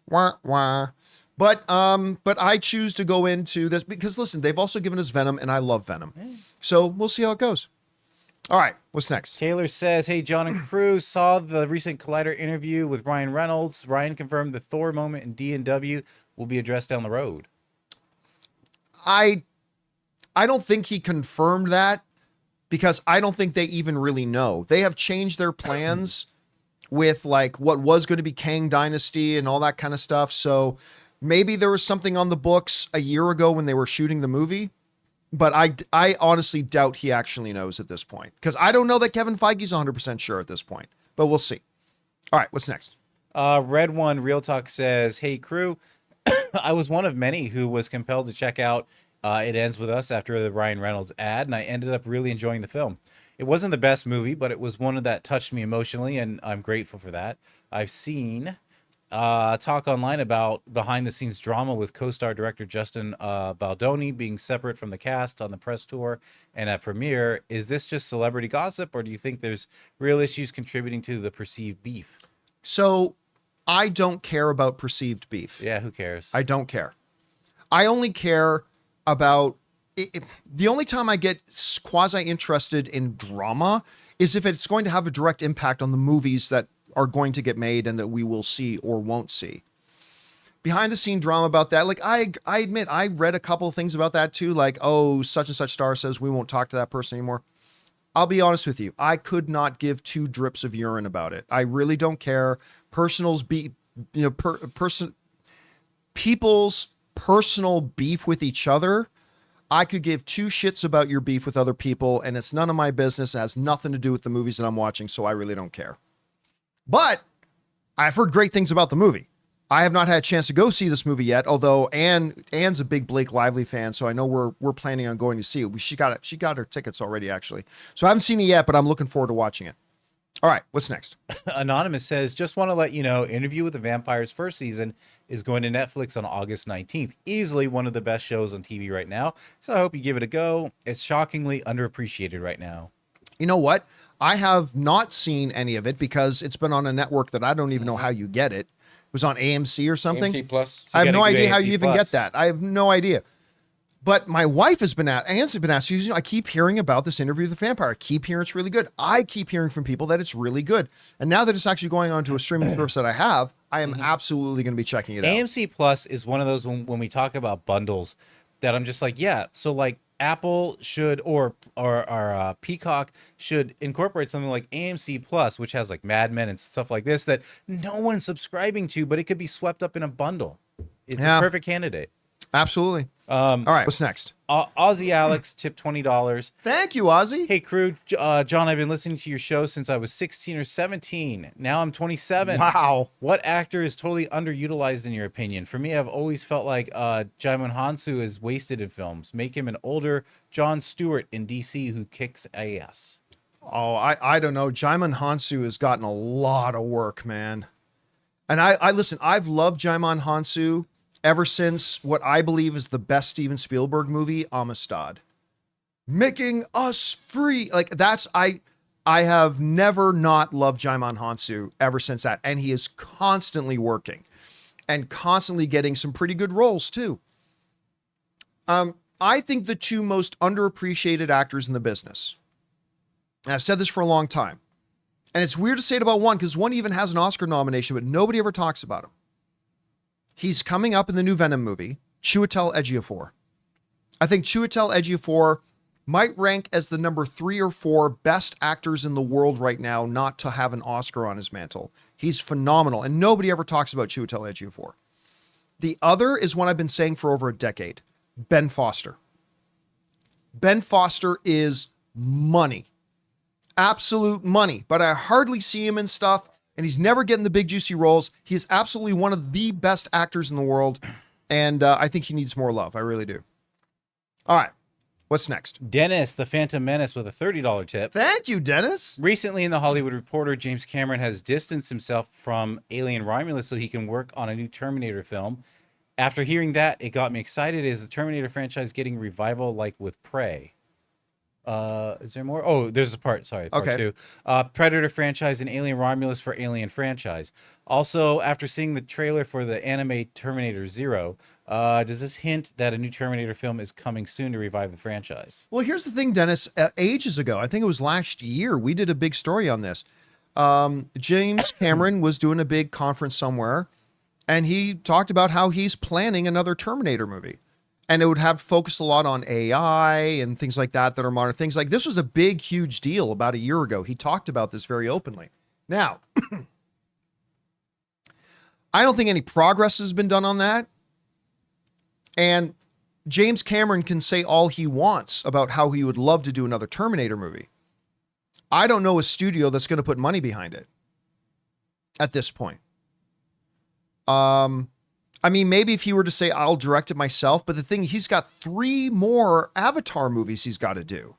Wah, wah. But I choose to go into this because listen, they've also given us Venom, and I love Venom. So we'll see how it goes. All right, what's next? Taylor says, hey, John and crew, saw the recent Collider interview with Ryan Reynolds. Ryan confirmed the Thor moment in D&W will be addressed down the road. I don't think he confirmed that because I don't think they even really know. They have changed their plans with like what was going to be Kang Dynasty and all that kind of stuff. So maybe there was something on the books a year ago when they were shooting the movie. But I honestly doubt he actually knows at this point because I don't know that Kevin Feige's 100% sure at this point, but we'll see. All right, what's next? Red One Real Talk says, hey, crew, I was one of many who was compelled to check out It Ends With Us after the Ryan Reynolds ad, and I ended up really enjoying the film. It wasn't the best movie, but it was one that touched me emotionally, and I'm grateful for that. I've seen talk online about behind-the-scenes drama with co-star director Justin Baldoni being separate from the cast on the press tour and at premiere. Is this just celebrity gossip, or do you think there's real issues contributing to the perceived beef? So I don't care about perceived beef. Yeah, who cares? I don't care. I only care about the only time I get quasi-interested in drama is if it's going to have a direct impact on the movies that are going to get made and that we will see or won't see. Behind the scene drama about that, like I admit I read a couple of things about that too, like, oh, such and such star says we won't talk to that person anymore. I'll be honest with you, I could not give two drips of urine about it. I really don't care. People's personal beef with each other, I could give two shits about your beef with other people, and it's none of my business. It has nothing to do with the movies that I'm watching, so I really don't care. But I've heard great things about the movie. I have not had a chance to go see this movie yet, although Anne's a big Blake Lively fan, so I know we're planning on going to see it. She got her tickets already, actually. So I haven't seen it yet, but I'm looking forward to watching it. All right, what's next? Anonymous says, just want to let you know, Interview with the Vampire's first season is going to Netflix on August 19th. Easily one of the best shows on TV right now, so I hope you give it a go. It's shockingly underappreciated right now. You know what? I have not seen any of it because it's been on a network that I don't even know how you get it. It was on AMC or something. AMC Plus. So I you have no gotta do idea how AMC you even Plus. get that. I have no idea. But my wife has been Anne's been asked, I keep hearing about this Interview with the Vampire. I keep hearing it's really good. I keep hearing from people that it's really good. And now that it's actually going on to a streaming service that I have, I am absolutely going to be checking it out. AMC Plus is one of those when we talk about bundles that I'm just like, yeah. So like Apple should or Peacock should incorporate something like AMC Plus, which has like Mad Men and stuff like this that no one's subscribing to, but it could be swept up in a bundle. It's a perfect candidate. Absolutely. All right, what's next? Aussie Alex tipped $20. Thank you, Ozzy. Hey crew, John, I've been listening to your show since I was 16 or 17. Now I'm 27. Wow. What actor is totally underutilized in your opinion? For me, I've always felt like Jaimon Hansu is wasted in films. Make him an older Jon Stewart in DC who kicks ass. Oh, I don't know. Jaimon Hansu has gotten a lot of work, man. And I listen, I've loved Jaimon Hansu ever since what I believe is the best Steven Spielberg movie, Amistad. Making us free. Like that's, I have never not loved Jaimon Hansu ever since that. And he is constantly working and constantly getting some pretty good roles too. I think the two most underappreciated actors in the business, and I've said this for a long time, and it's weird to say it about one because one even has an Oscar nomination, but nobody ever talks about him. He's coming up in the new Venom movie, Chiwetel Ejiofor. I think Chiwetel Ejiofor might rank as the number 3 or 4 best actors in the world right now not to have an Oscar on his mantle. He's phenomenal, and nobody ever talks about Chiwetel Ejiofor. The other is one I've been saying for over a decade, Ben Foster. Ben Foster is money. Absolute money, but I hardly see him in stuff. And he's never getting the big juicy roles. He is absolutely one of the best actors in the world. And I think he needs more love. I really do. All right. What's next? Dennis, the Phantom Menace, with a $30 tip. Thank you, Dennis. Recently in The Hollywood Reporter, James Cameron has distanced himself from Alien Romulus so he can work on a new Terminator film. After hearing that, it got me excited. Is the Terminator franchise getting revival like with Prey? Is there more? Oh, there's a part. Sorry, part Okay. 2. Predator franchise and Alien Romulus for Alien franchise. Also, after seeing the trailer for the anime Terminator Zero, does this hint that a new Terminator film is coming soon to revive the franchise? Well, here's the thing, Dennis. Ages ago, I think it was last year, we did a big story on this. James Cameron was doing a big conference somewhere, and he talked about how he's planning another Terminator movie. And it would have focused a lot on AI and things like that are modern things. Like this was a big, huge deal about a year ago. He talked about this very openly. Now, I don't think any progress has been done on that. And James Cameron can say all he wants about how he would love to do another Terminator movie. I don't know a studio that's going to put money behind it at this point. I mean, maybe if he were to say, I'll direct it myself, but the thing, he's got 3 more Avatar movies he's got to do.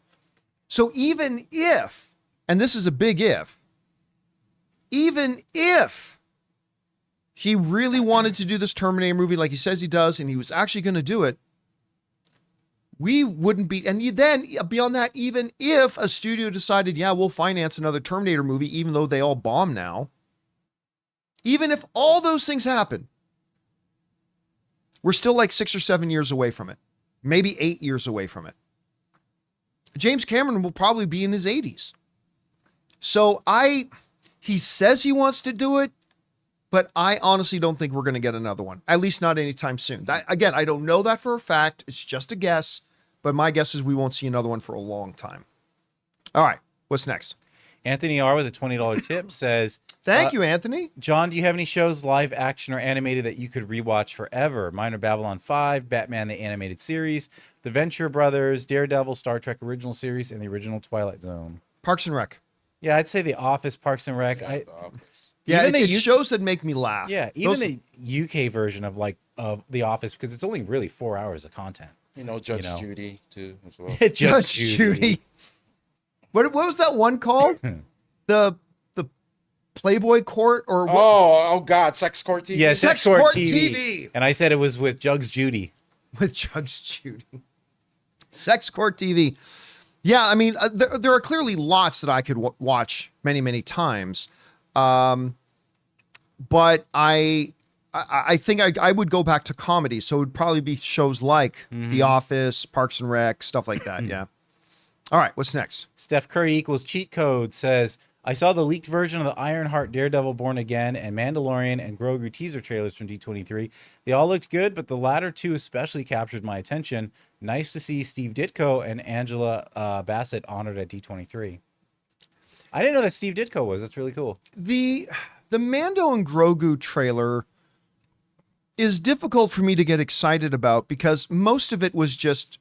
So even if, and this is a big if, even if he really wanted to do this Terminator movie like he says he does, and he was actually going to do it, we wouldn't be, and then beyond that, even if a studio decided, yeah, we'll finance another Terminator movie, even though they all bomb now, even if all those things happen, we're still like 6 or 7 years away from it. Maybe 8 years away from it. James Cameron will probably be in his 80s. So he says he wants to do it, but I honestly don't think we're going to get another one. At least not anytime soon. Again, I don't know that for a fact. It's just a guess, but my guess is we won't see another one for a long time. All right, what's next? Anthony R. with a $20 tip says, Thank you, Anthony. John, do you have any shows, live action or animated, that you could rewatch forever? Mine are Babylon 5, Batman the Animated Series, The Venture Brothers, Daredevil, Star Trek Original Series, and the original Twilight Zone. Parks and Rec. Yeah, I'd say The Office, Parks and Rec. Yeah, Even it's shows that make me laugh. Yeah, even the UK version of The Office, because it's only really 4 hours of content. You know, Judge Judy too as well. Judge Judy. What was that one called? the Playboy Court or what? Oh God, Sex Court TV. Yeah, Sex Court TV. And I said it was with Jugs Judy. With Judge Judy. Sex Court TV. Yeah, I mean, there are clearly lots that I could watch many, many times. But I think I would go back to comedy. So it would probably be shows like The Office, Parks and Rec, stuff like that. Yeah. All right, what's next? Steph Curry equals cheat code says, I saw the leaked version of the Ironheart, Daredevil Born Again, and Mandalorian and Grogu teaser trailers from D23. They all looked good, but the latter two especially captured my attention. Nice to see Steve Ditko and Angela Bassett honored at D23. I didn't know that Steve Ditko was. That's really cool. The Mando and Grogu trailer is difficult for me to get excited about because most of it was just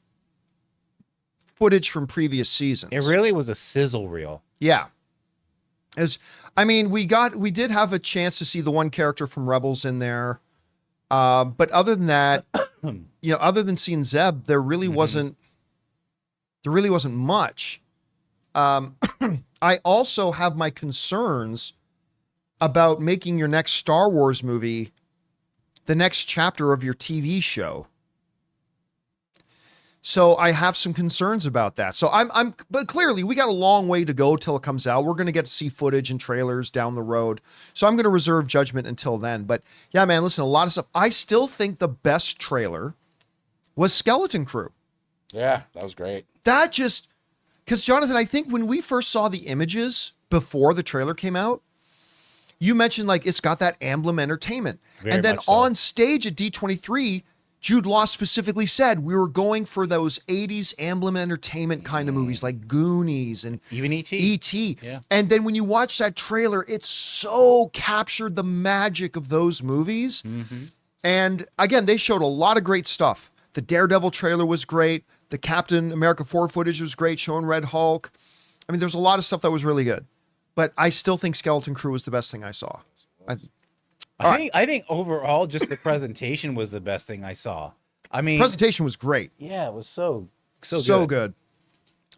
footage from previous seasons. It really was a sizzle reel. Yeah. We did have a chance to see the one character from Rebels in there. But other than that, other than seeing Zeb, there really wasn't much. I also have my concerns about making your next Star Wars movie the next chapter of your TV show. So I have some concerns about that. So but clearly we got a long way to go till it comes out. We're going to get to see footage and trailers down the road. So I'm going to reserve judgment until then. But yeah, man, listen, a lot of stuff. I still think the best trailer was Skeleton Crew. Yeah, that was great. Because Jonathan, I think when we first saw the images before the trailer came out, you mentioned like it's got that Emblem Entertainment. Very and then much so. on stage at D23, Jude Law specifically said we were going for those 80s Emblem Entertainment kind of movies like Goonies and Even E.T. E.T. Yeah. And then when you watch that trailer, it so captured the magic of those movies. Mm-hmm. And again, they showed a lot of great stuff. The Daredevil trailer was great. The Captain America 4 footage was great, showing Red Hulk. I mean, there's a lot of stuff that was really good. But I still think Skeleton Crew was the best thing I saw. I think overall, just the presentation was the best thing I saw. I mean, Presentation was great. yeah, it was so Good.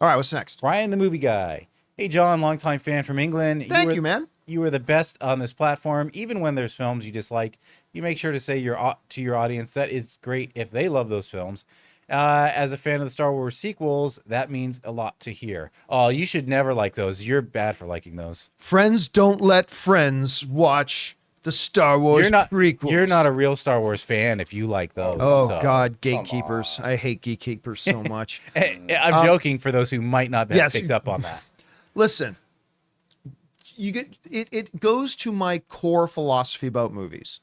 All right, what's next? Ryan, the movie guy. Hey, John, longtime fan from England. Thank you, man. You are the best on this platform. Even when there's films you dislike, you make sure to say to your audience that it's great if they love those films. As a fan of the Star Wars sequels, that means a lot to hear. Oh, you should never like those. You're bad for liking those. Friends don't let friends watch the Star Wars prequels. You're not a real Star Wars fan if you like those. Oh, So. God, gatekeepers. I hate gatekeepers so much. I'm joking for those who might not have picked up on that. Listen, it goes to my core philosophy about movies.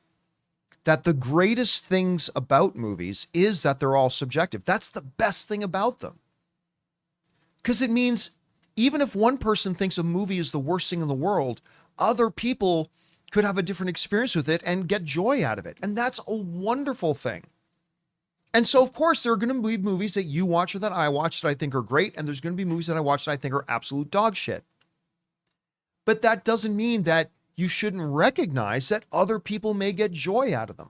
That the greatest things about movies is that they're all subjective. That's the best thing about them. Because it means even if one person thinks a movie is the worst thing in the world, other people could have a different experience with it and get joy out of it. And that's a wonderful thing. And so, of course, there are going to be movies that you watch or that I watch that I think are great. And there's going to be movies that I watch that I think are absolute dog shit. But that doesn't mean that you shouldn't recognize that other people may get joy out of them.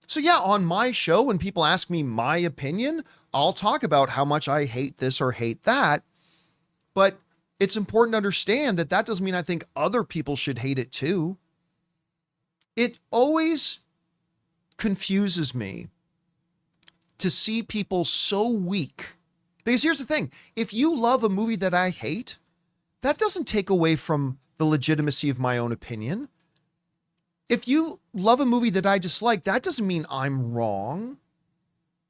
So yeah, on my show, when people ask me my opinion, I'll talk about how much I hate this or hate that. But it's important to understand that that doesn't mean I think other people should hate it too. It always confuses me to see people so weak. Because here's the thing, if you love a movie that I hate, that doesn't take away from the legitimacy of my own opinion. If you love a movie that I dislike, that doesn't mean I'm wrong.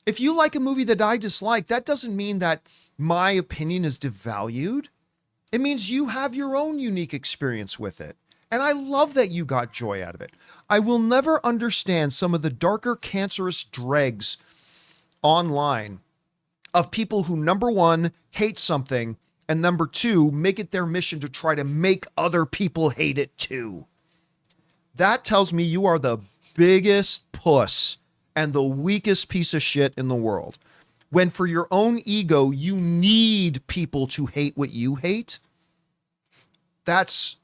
If you like a movie that I dislike, that doesn't mean that my opinion is devalued. It means you have your own unique experience with it. And I love that you got joy out of it. I will never understand some of the darker, cancerous dregs online of people who, number one, hate something, and number two, make it their mission to try to make other people hate it too. That tells me you are the biggest puss and the weakest piece of shit in the world. When for your own ego, you need people to hate what you hate. It's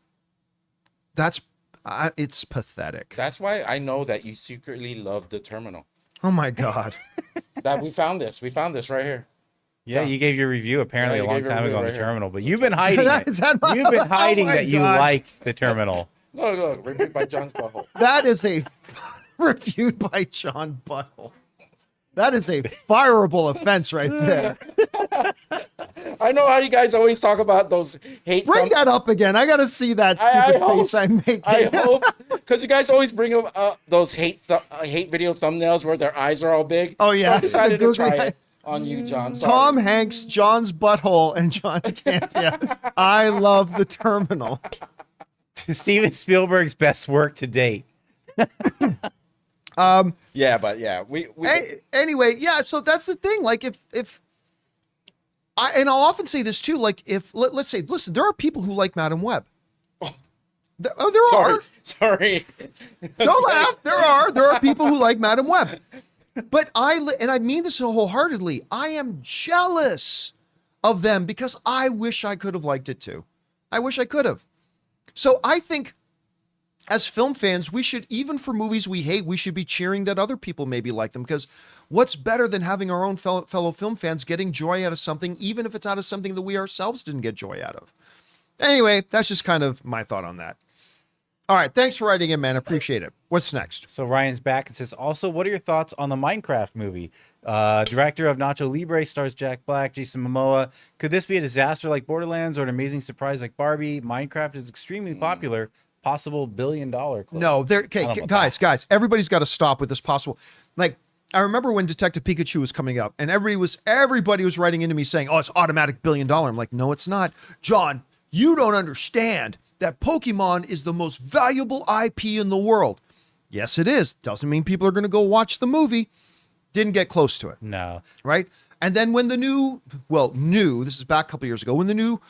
pathetic. That's why I know that you secretly love The Terminal. Oh my God. That we found this right here. Yeah, you gave your review apparently Yeah, a you long gave your time review ago on right The here. Terminal, but you've been hiding it. Is that my- You've been hiding Oh my that you God. like The Terminal. Look, reviewed by John's butthole. That is a reviewed by John Buttle. That is a fireable offense right there. I know how you guys always talk about those hate. Bring that up again. I got to see that stupid face I make. I hope, because you guys always bring up those hate video thumbnails where their eyes are all big. Oh, yeah. So I decided to The try googly- it on you, John. Sorry. Tom Hanks, John's Butthole, and John Campea. I love The Terminal. Steven Spielberg's best work to date. Yeah, but yeah, we Anyway, yeah, so that's the thing. Like if I'll often say this too, like let's say, listen, there are people who like Madam Web. There are. Sorry. Don't laugh. There are people who like Madam Web. But I mean this wholeheartedly, I am jealous of them because I wish I could have liked it too. I wish I could have. So I think as film fans, we should, even for movies we hate, we should be cheering that other people maybe like them, because what's better than having our own fellow film fans getting joy out of something, even if it's out of something that we ourselves didn't get joy out of. Anyway, that's just kind of my thought on that. All right. Thanks for writing in, man. Appreciate it. What's next? So Ryan's back and says, also, what are your thoughts on the Minecraft movie? Director of Nacho Libre stars Jack Black, Jason Momoa. Could this be a disaster like Borderlands or an amazing surprise like Barbie? Minecraft is extremely popular. Possible $1 billion club. No, okay, guys, everybody's got to stop with this possible. Like, I remember when Detective Pikachu was coming up and everybody was writing into me saying, oh, it's automatic $1 billion. I'm like, no, it's not. John, you don't understand that Pokemon is the most valuable IP in the world. Yes, it is. Doesn't mean people are going to go watch the movie. Didn't get close to it. No. Right? And then when the this is back a couple years ago, when the new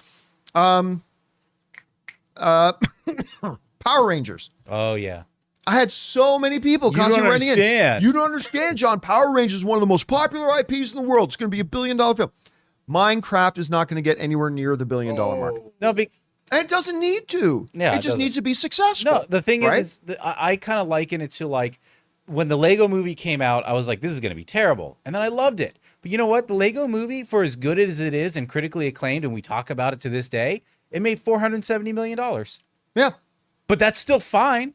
Power Rangers. Oh, yeah. I had so many people constantly writing in. You don't understand, John. Power Rangers is one of the most popular IPs in the world. It's going to be a $1 billion film. Minecraft is not going to get anywhere near the $1 billion mark. No, and it doesn't need to. Yeah, it just needs to be successful. No, the thing right? is I kind of liken it to like when the Lego movie came out, I was like, this is going to be terrible. And then I loved it. But you know what? The Lego movie, for as good as it is and critically acclaimed, and we talk about it to this day, it made $470 million. Yeah. But that's still fine.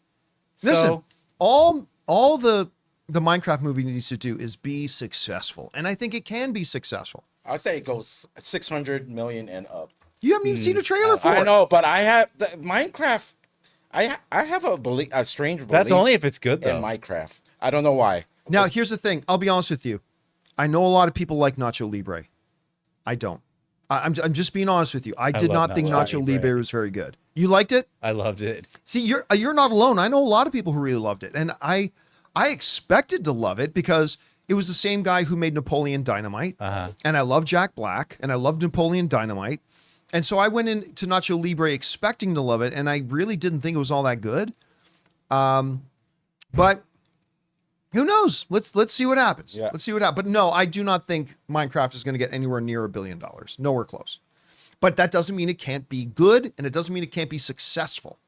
Listen, all the Minecraft movie needs to do is be successful. And I think it can be successful. I'd say it goes 600 million and up. You haven't even seen a trailer for it. I know, but I have Minecraft. I have a strange belief. That's only if it's good, though. In Minecraft. I don't know why. Now, here's the thing. I'll be honest with you. I know a lot of people like Nacho Libre. I don't. I'm just being honest with you. I did not think Nacho Libre was very good. You liked it? I loved it. See, you're not alone. I know a lot of people who really loved it, and I expected to love it because it was the same guy who made Napoleon Dynamite, and I love Jack Black, and I loved Napoleon Dynamite, and so I went into Nacho Libre expecting to love it, and I really didn't think it was all that good. But who knows? Let's see what happens. Yeah. Let's see what happens. But no, I do not think Minecraft is going to get anywhere near $1 billion. Nowhere close. But that doesn't mean it can't be good, and it doesn't mean it can't be successful.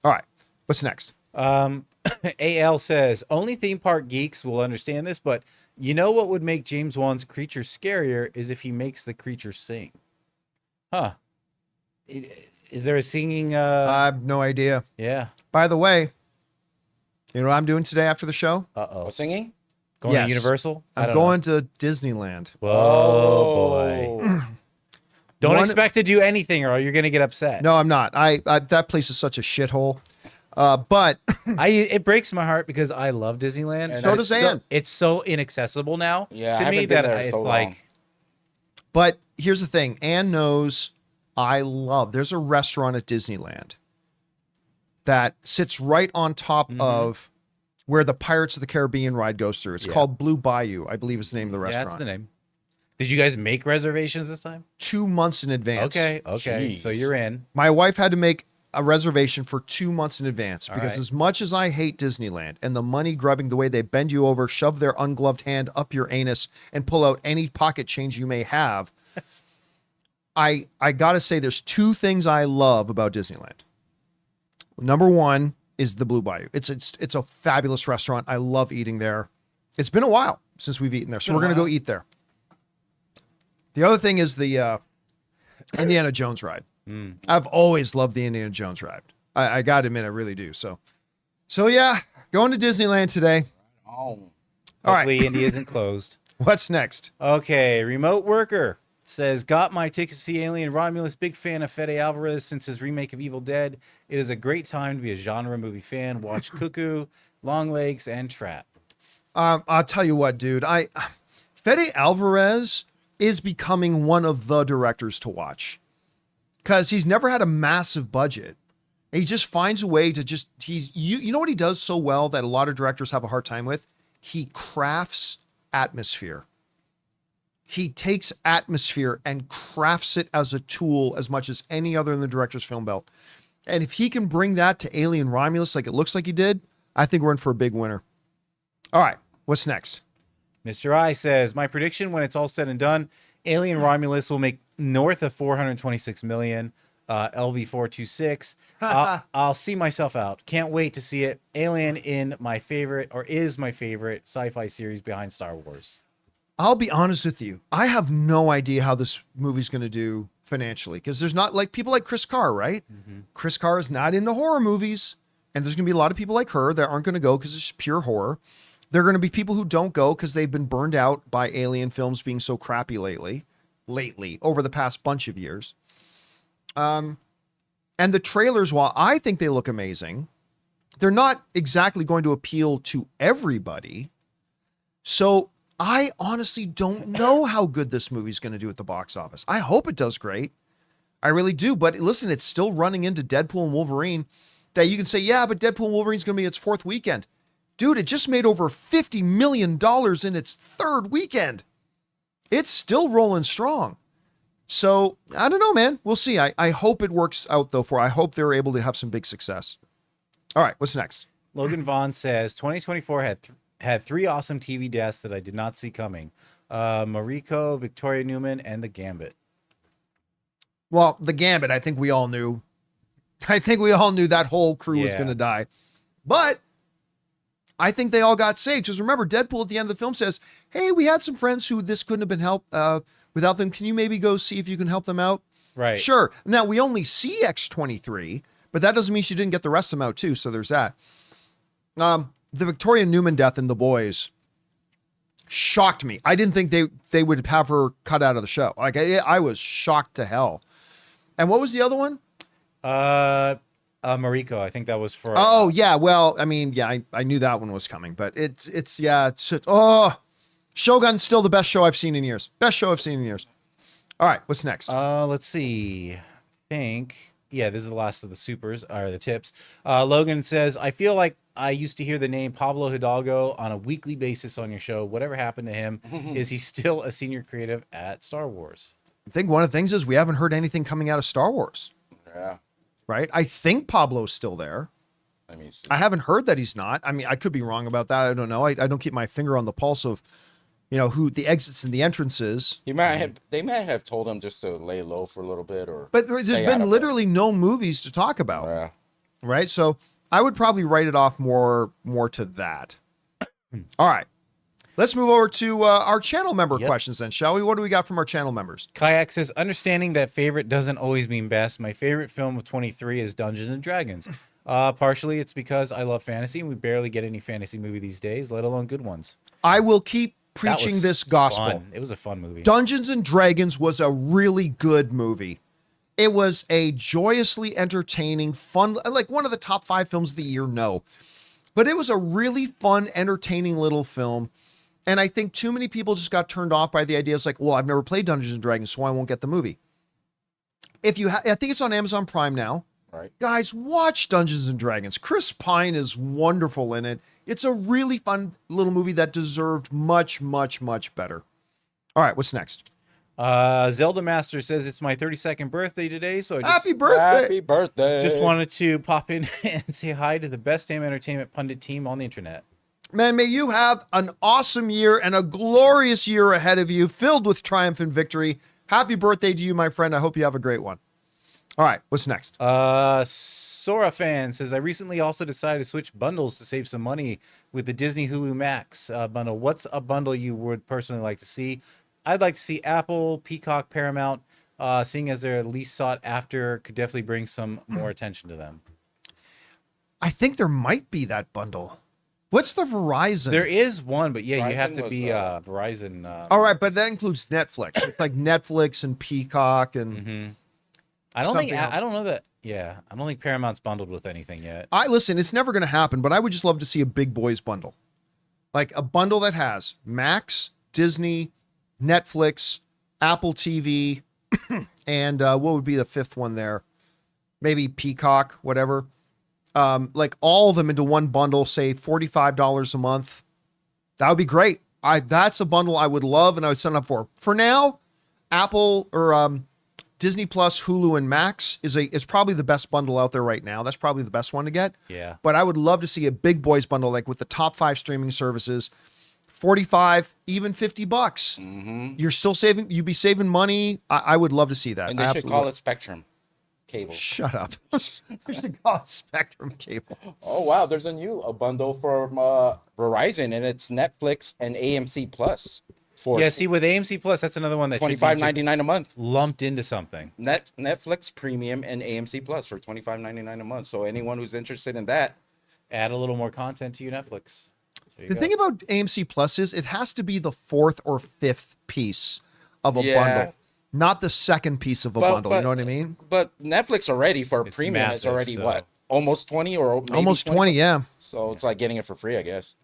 All right. What's next? AL says, only theme park geeks will understand this, but you know what would make James Wan's creature scarier is if he makes the creature sing. Huh. Is there a singing? I have no idea. Yeah. By the way, you know what I'm doing today after the show? Oh, singing? Going to Universal? I'm going to Disneyland. Oh, boy. Don't expect to do anything or you're going to get upset. No, I'm not. I that place is such a shithole. But it breaks my heart because I love Disneyland. And so does Ann. It's so inaccessible now to me that it's so like. Long. But here's the thing. Ann knows there's a restaurant at Disneyland that sits right on top of where the Pirates of the Caribbean ride goes through. It's called Blue Bayou, I believe is the name of the restaurant. Yeah, that's the name. Did you guys make reservations this time? 2 months in advance. Okay. Jeez. So you're in. My wife had to make a reservation for 2 months in advance because right. as much as I hate Disneyland and the money grubbing, the way they bend you over, shove their ungloved hand up your anus and pull out any pocket change you may have, I got to say there's 2 things I love about Disneyland. Number 1 is the Blue Bayou. It's a fabulous restaurant. I love eating there. It's been a while since we've eaten there, so we're going to go eat there. The other thing is the Indiana Jones ride. I've always loved the Indiana Jones ride. I got to admit, I really do. So yeah, going to Disneyland today. Oh. All Hopefully right. Indy isn't closed. What's next? Okay, remote worker says, got my ticket to see Alien Romulus. Big fan of Fede Alvarez since his remake of Evil Dead. It is a great time to be a genre movie fan. Watch Cuckoo, Longlegs, and Trap. I'll tell you what, dude. Fede Alvarez is becoming one of the directors to watch because he's never had a massive budget. He just finds a way to you know what he does so well that a lot of directors have a hard time with? He crafts atmosphere. He takes atmosphere and crafts it as a tool as much as any other in the director's film belt. And if he can bring that to Alien Romulus like it looks like he did, I think we're in for a big winner. All right, what's next? Mr. I says, my prediction when it's all said and done, Alien Romulus will make north of 426 million. LV426. I'll see myself out. Can't wait to see it. Alien is my favorite sci-fi series behind Star Wars. I'll be honest with you. I have no idea how this movie's going to do financially, because there's not like people like Chris Carr, right? Chris Carr is not into horror movies, and there's going to be a lot of people like her that aren't going to go because it's pure horror. There are going to be people who don't go because they've been burned out by Alien films being so crappy lately, over the past bunch of years. And the trailers, while I think they look amazing, they're not exactly going to appeal to everybody. So I honestly don't know how good this movie's going to do at the box office. I hope it does great. I really do. But listen, it's still running into Deadpool and Wolverine that you can say, yeah, but Deadpool and Wolverine's going to be its fourth weekend. Dude, it just made over $50 million in its third weekend. It's still rolling strong. So I don't know, man. We'll see. I hope it works out though. I hope they're able to have some big success. All right, what's next? Logan Vaughn says 2024 had three awesome TV deaths that I did not see coming. Mariko, Victoria Newman, and the Gambit. Well, the Gambit, I think we all knew. That whole crew was Yeah. going to die. But I think they all got saved. Just remember, Deadpool at the end of the film says, hey, we had some friends who this couldn't have been helped without them. Can you maybe go see if you can help them out? Right. Sure. Now, we only see X-23, but that doesn't mean she didn't get the rest of them out too. So there's that. The Victoria Newman death in The Boys shocked me. I didn't think they would have her cut out of the show. Like I was shocked to hell. And what was the other one? Mariko. I think that was for. Oh yeah. Well, I mean, yeah, I knew that one was coming, but it's Shogun's still the best show I've seen in years. Best show I've seen in years. All right, what's next? Let's see. I think. Yeah, this is the last of the supers, or the tips. Logan says, I feel like I used to hear the name Pablo Hidalgo on a weekly basis on your show. Whatever happened to him? Is he still a senior creative at Star Wars? I think one of the things is we haven't heard anything coming out of Star Wars. Yeah. Right? I think Pablo's still there. Let me see. I haven't heard that he's not. I mean, I could be wrong about that. I don't know. I don't keep my finger on the pulse of, who the exits and the entrances. They might have told him just to lay low for a little bit, or. But there's stay out been of literally no movies to talk about. Yeah. Right? So I would probably write it off more to that. All right. Let's move over to our channel member questions then, shall we? What do we got from our channel members? Kayak says, understanding that favorite doesn't always mean best. My favorite film of 23 is Dungeons and Dragons. Partially, it's because I love fantasy, and we barely get any fantasy movie these days, let alone good ones. I will keep That preaching was this gospel. fun. It was a fun movie. Dungeons and Dragons was a really good movie. It was a joyously entertaining, fun, like one of the top 5 films of the year, no. But it was a really fun, entertaining little film. And I think too many people just got turned off by the idea. It's like, well, I've never played Dungeons and Dragons, so I won't get the movie. I think it's on Amazon Prime now. Right. Guys, watch Dungeons and Dragons. Chris Pine is wonderful in it. It's a really fun little movie that deserved much, much, much better. All right, what's next? Zelda Master says it's my 32nd birthday today, so I just, Happy birthday! Happy birthday. just wanted to pop in and say hi to the best damn entertainment pundit team on the internet. Man, may you have an awesome year and a glorious year ahead of you, filled with triumph and victory. Happy birthday to you, my friend. I hope you have a great one. All right, what's next? Sora fan says, I recently also decided to switch bundles to save some money with the Disney Hulu Max bundle. What's a bundle you would personally like to see? I'd like to see Apple, Peacock, Paramount, seeing as they're least sought after, could definitely bring some more attention to them. I think there might be that bundle. What's the Verizon? There is one, but yeah, you have Verizon to was, be Verizon. All right, but that includes Netflix. It's like Netflix and Peacock and I don't think something else. I don't know that. Yeah, I don't think Paramount's bundled with anything yet. listen, it's never going to happen, but I would just love to see a big boys bundle. Like a bundle that has Max, Disney, Netflix, Apple TV, and what would be the fifth one there? Maybe Peacock, whatever. Like all of them into one bundle, say $45 a month. That would be great. That's a bundle I would love and I would sign up for. For now, Apple or Disney Plus, Hulu, and Max is probably the best bundle out there right now. That's probably the best one to get. Yeah. But I would love to see a big boys bundle, like with the top 5 streaming services $45, even $50. You're still saving. You'd be saving money. I would love to see that. And they should call it Spectrum cable. Shut up. You should call it Spectrum cable. Oh wow, there's a bundle from Verizon, and it's Netflix and AMC Plus. Yeah, see, with AMC Plus, that's another one that $25.99 a month, lumped into something. Netflix Premium and AMC Plus for $25.99 a month. So anyone who's interested in that, add a little more content to your Netflix. The thing about AMC Plus is it has to be the fourth or fifth piece of a bundle, not the second piece of a bundle. You know what I mean? But Netflix already for It's premium massive, is already so- what? Almost 20 or maybe Almost 20, yeah. So it's like getting it for free, I guess.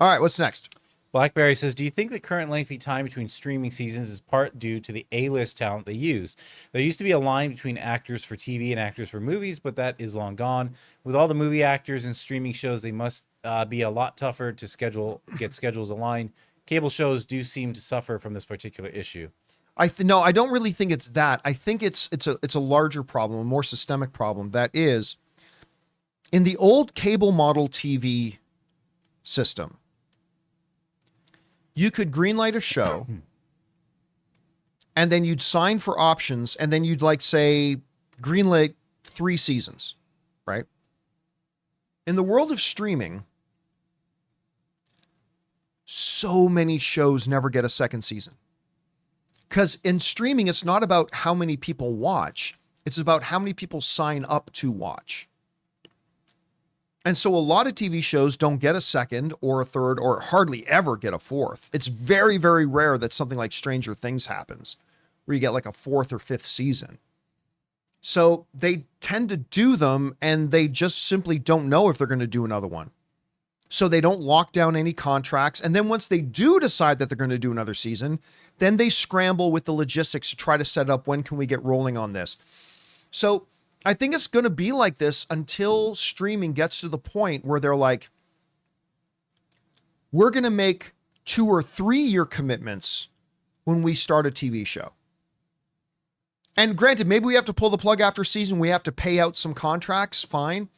All right, what's next? Blackberry says, do you think the current lengthy time between streaming seasons is part due to the A-list talent they use? There used to be a line between actors for TV and actors for movies, but that is long gone. With all the movie actors and streaming shows, they must be a lot tougher to get schedules aligned. Cable shows do seem to suffer from this particular issue. No, I don't really think it's that. I think it's a larger problem, a more systemic problem. That is, in the old cable model TV system, you could greenlight a show and then you'd sign for options and then you'd say greenlight 3 seasons, right? In the world of streaming, so many shows never get a second season. Because in streaming, it's not about how many people watch. It's about how many people sign up to watch. And so a lot of TV shows don't get a second or a third or hardly ever get a fourth. It's very, very rare that something like Stranger Things happens where you get a 4th or 5th season. So they tend to do them and they just simply don't know if they're going to do another one. So they don't lock down any contracts. And then once they do decide that they're going to do another season, then they scramble with the logistics to try to set up when can we get rolling on this. So I think it's going to be like this until streaming gets to the point where they're like, we're going to make 2 or 3 year commitments when we start a TV show. And granted, maybe we have to pull the plug after season. We have to pay out some contracts. Fine.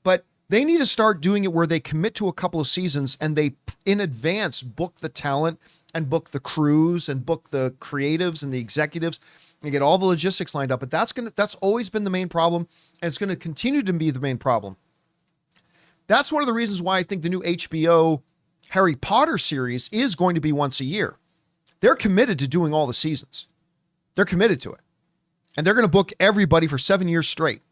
But they need to start doing it where they commit to a couple of seasons and they in advance book the talent and book the crews and book the creatives and the executives and get all the logistics lined up. But that's always been the main problem. And it's going to continue to be the main problem. That's one of the reasons why I think the new HBO Harry Potter series is going to be once a year. They're committed to doing all the seasons. They're committed to it. And they're going to book everybody for 7 years straight.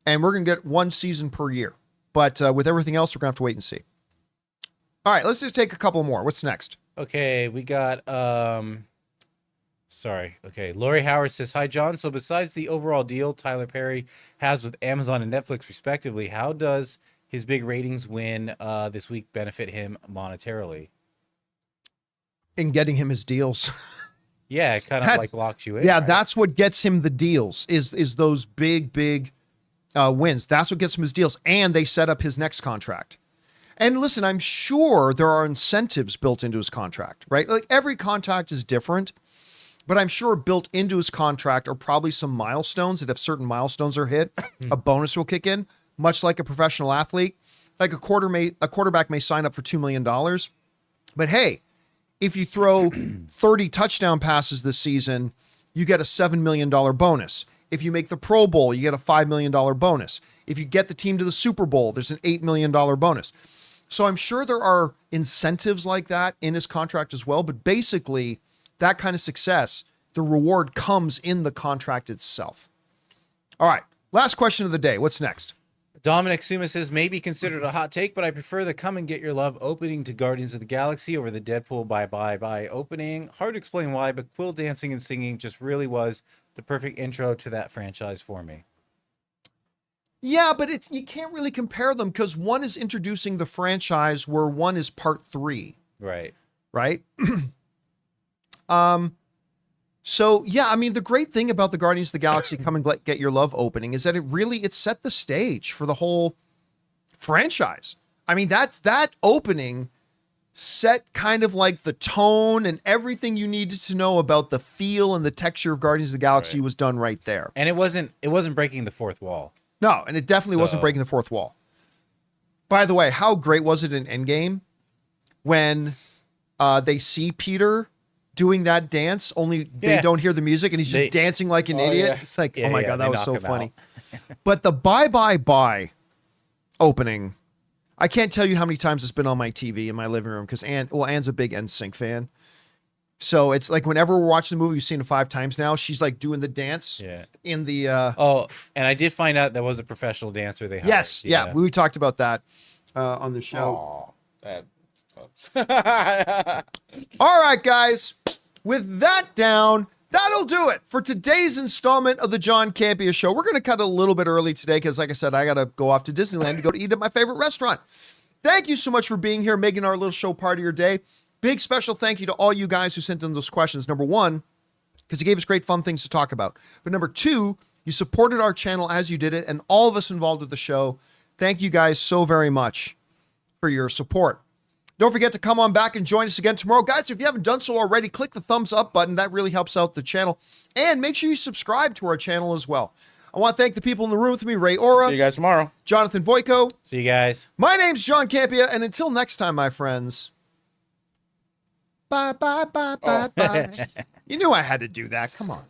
And we're going to get 1 season per year. But with everything else, we're going to have to wait and see. All right, let's just take a couple more. What's next? Okay, we got Lori Howard says, hi, John. So besides the overall deal Tyler Perry has with Amazon and Netflix, respectively, how does his big ratings win this week benefit him monetarily? In getting him his deals. Yeah, it kind of locks you in. Yeah, right? that's what gets him the deals, is those big wins. That's what gets him his deals. And they set up his next contract. And listen, I'm sure there are incentives built into his contract, right? Every contract is different. But I'm sure built into his contract are probably some milestones that if certain milestones are hit, a bonus will kick in, much like a professional athlete. Like a quarterback may sign up for $2 million. But hey, if you throw 30 touchdown passes this season, you get a $7 million bonus. If you make the Pro Bowl, you get a $5 million bonus. If you get the team to the Super Bowl, there's an $8 million bonus. So I'm sure there are incentives like that in his contract as well. But basically, that kind of success, the reward comes in the contract itself. All right. Last question of the day. What's next? Dominic Suma says, maybe considered a hot take, but I prefer the Come and Get Your Love opening to Guardians of the Galaxy over the Deadpool Bye Bye Bye opening. Hard to explain why, but Quill dancing and singing just really was the perfect intro to that franchise for me. Yeah, but you can't really compare them because one is introducing the franchise where one is part 3. Right. Right? So yeah, I mean, the great thing about the Guardians of the Galaxy Come and Get Your Love opening is that it set the stage for the whole franchise. I mean, that opening set kind of like the tone and everything you needed to know about the feel and the texture of Guardians of the Galaxy was done right there. And it wasn't breaking the fourth wall. No, and it definitely wasn't breaking the fourth wall. By the way, how great was it in Endgame when they see Peter doing that dance, only they Yeah. don't hear the music, and he's just dancing like an idiot. yeah. It's like, Yeah, oh my yeah, God, they that was knock so him funny. But the Bye Bye Bye opening, I can't tell you how many times it's been on my TV in my living room because Anne's a big NSYNC fan. So it's like whenever we're watching the movie, we've seen it 5 times now. She's like doing the dance Yeah. in the. Oh, and I did find out that was a professional dancer they hired. Yes, yeah, we talked about that on the show. Aw, that. All right, guys. With that down, that'll do it for today's installment of the John Campea Show. We're going to cut a little bit early today because, like I said, I got to go off to Disneyland to go to eat at my favorite restaurant. Thank you so much for being here, making our little show part of your day. Big special thank you to all you guys who sent in those questions. Number 1, because you gave us great fun things to talk about. But number 2, you supported our channel as you did it, and all of us involved with the show. Thank you guys so very much for your support. Don't forget to come on back and join us again tomorrow. Guys, if you haven't done so already, click the thumbs up button. That really helps out the channel. And make sure you subscribe to our channel as well. I want to thank the people in the room with me, Ray Ora, See you guys tomorrow. Jonathan Voiko. See you guys. My name's John Campea, and until next time, my friends, bye, bye, bye, bye, bye. You knew I had to do that. Come on.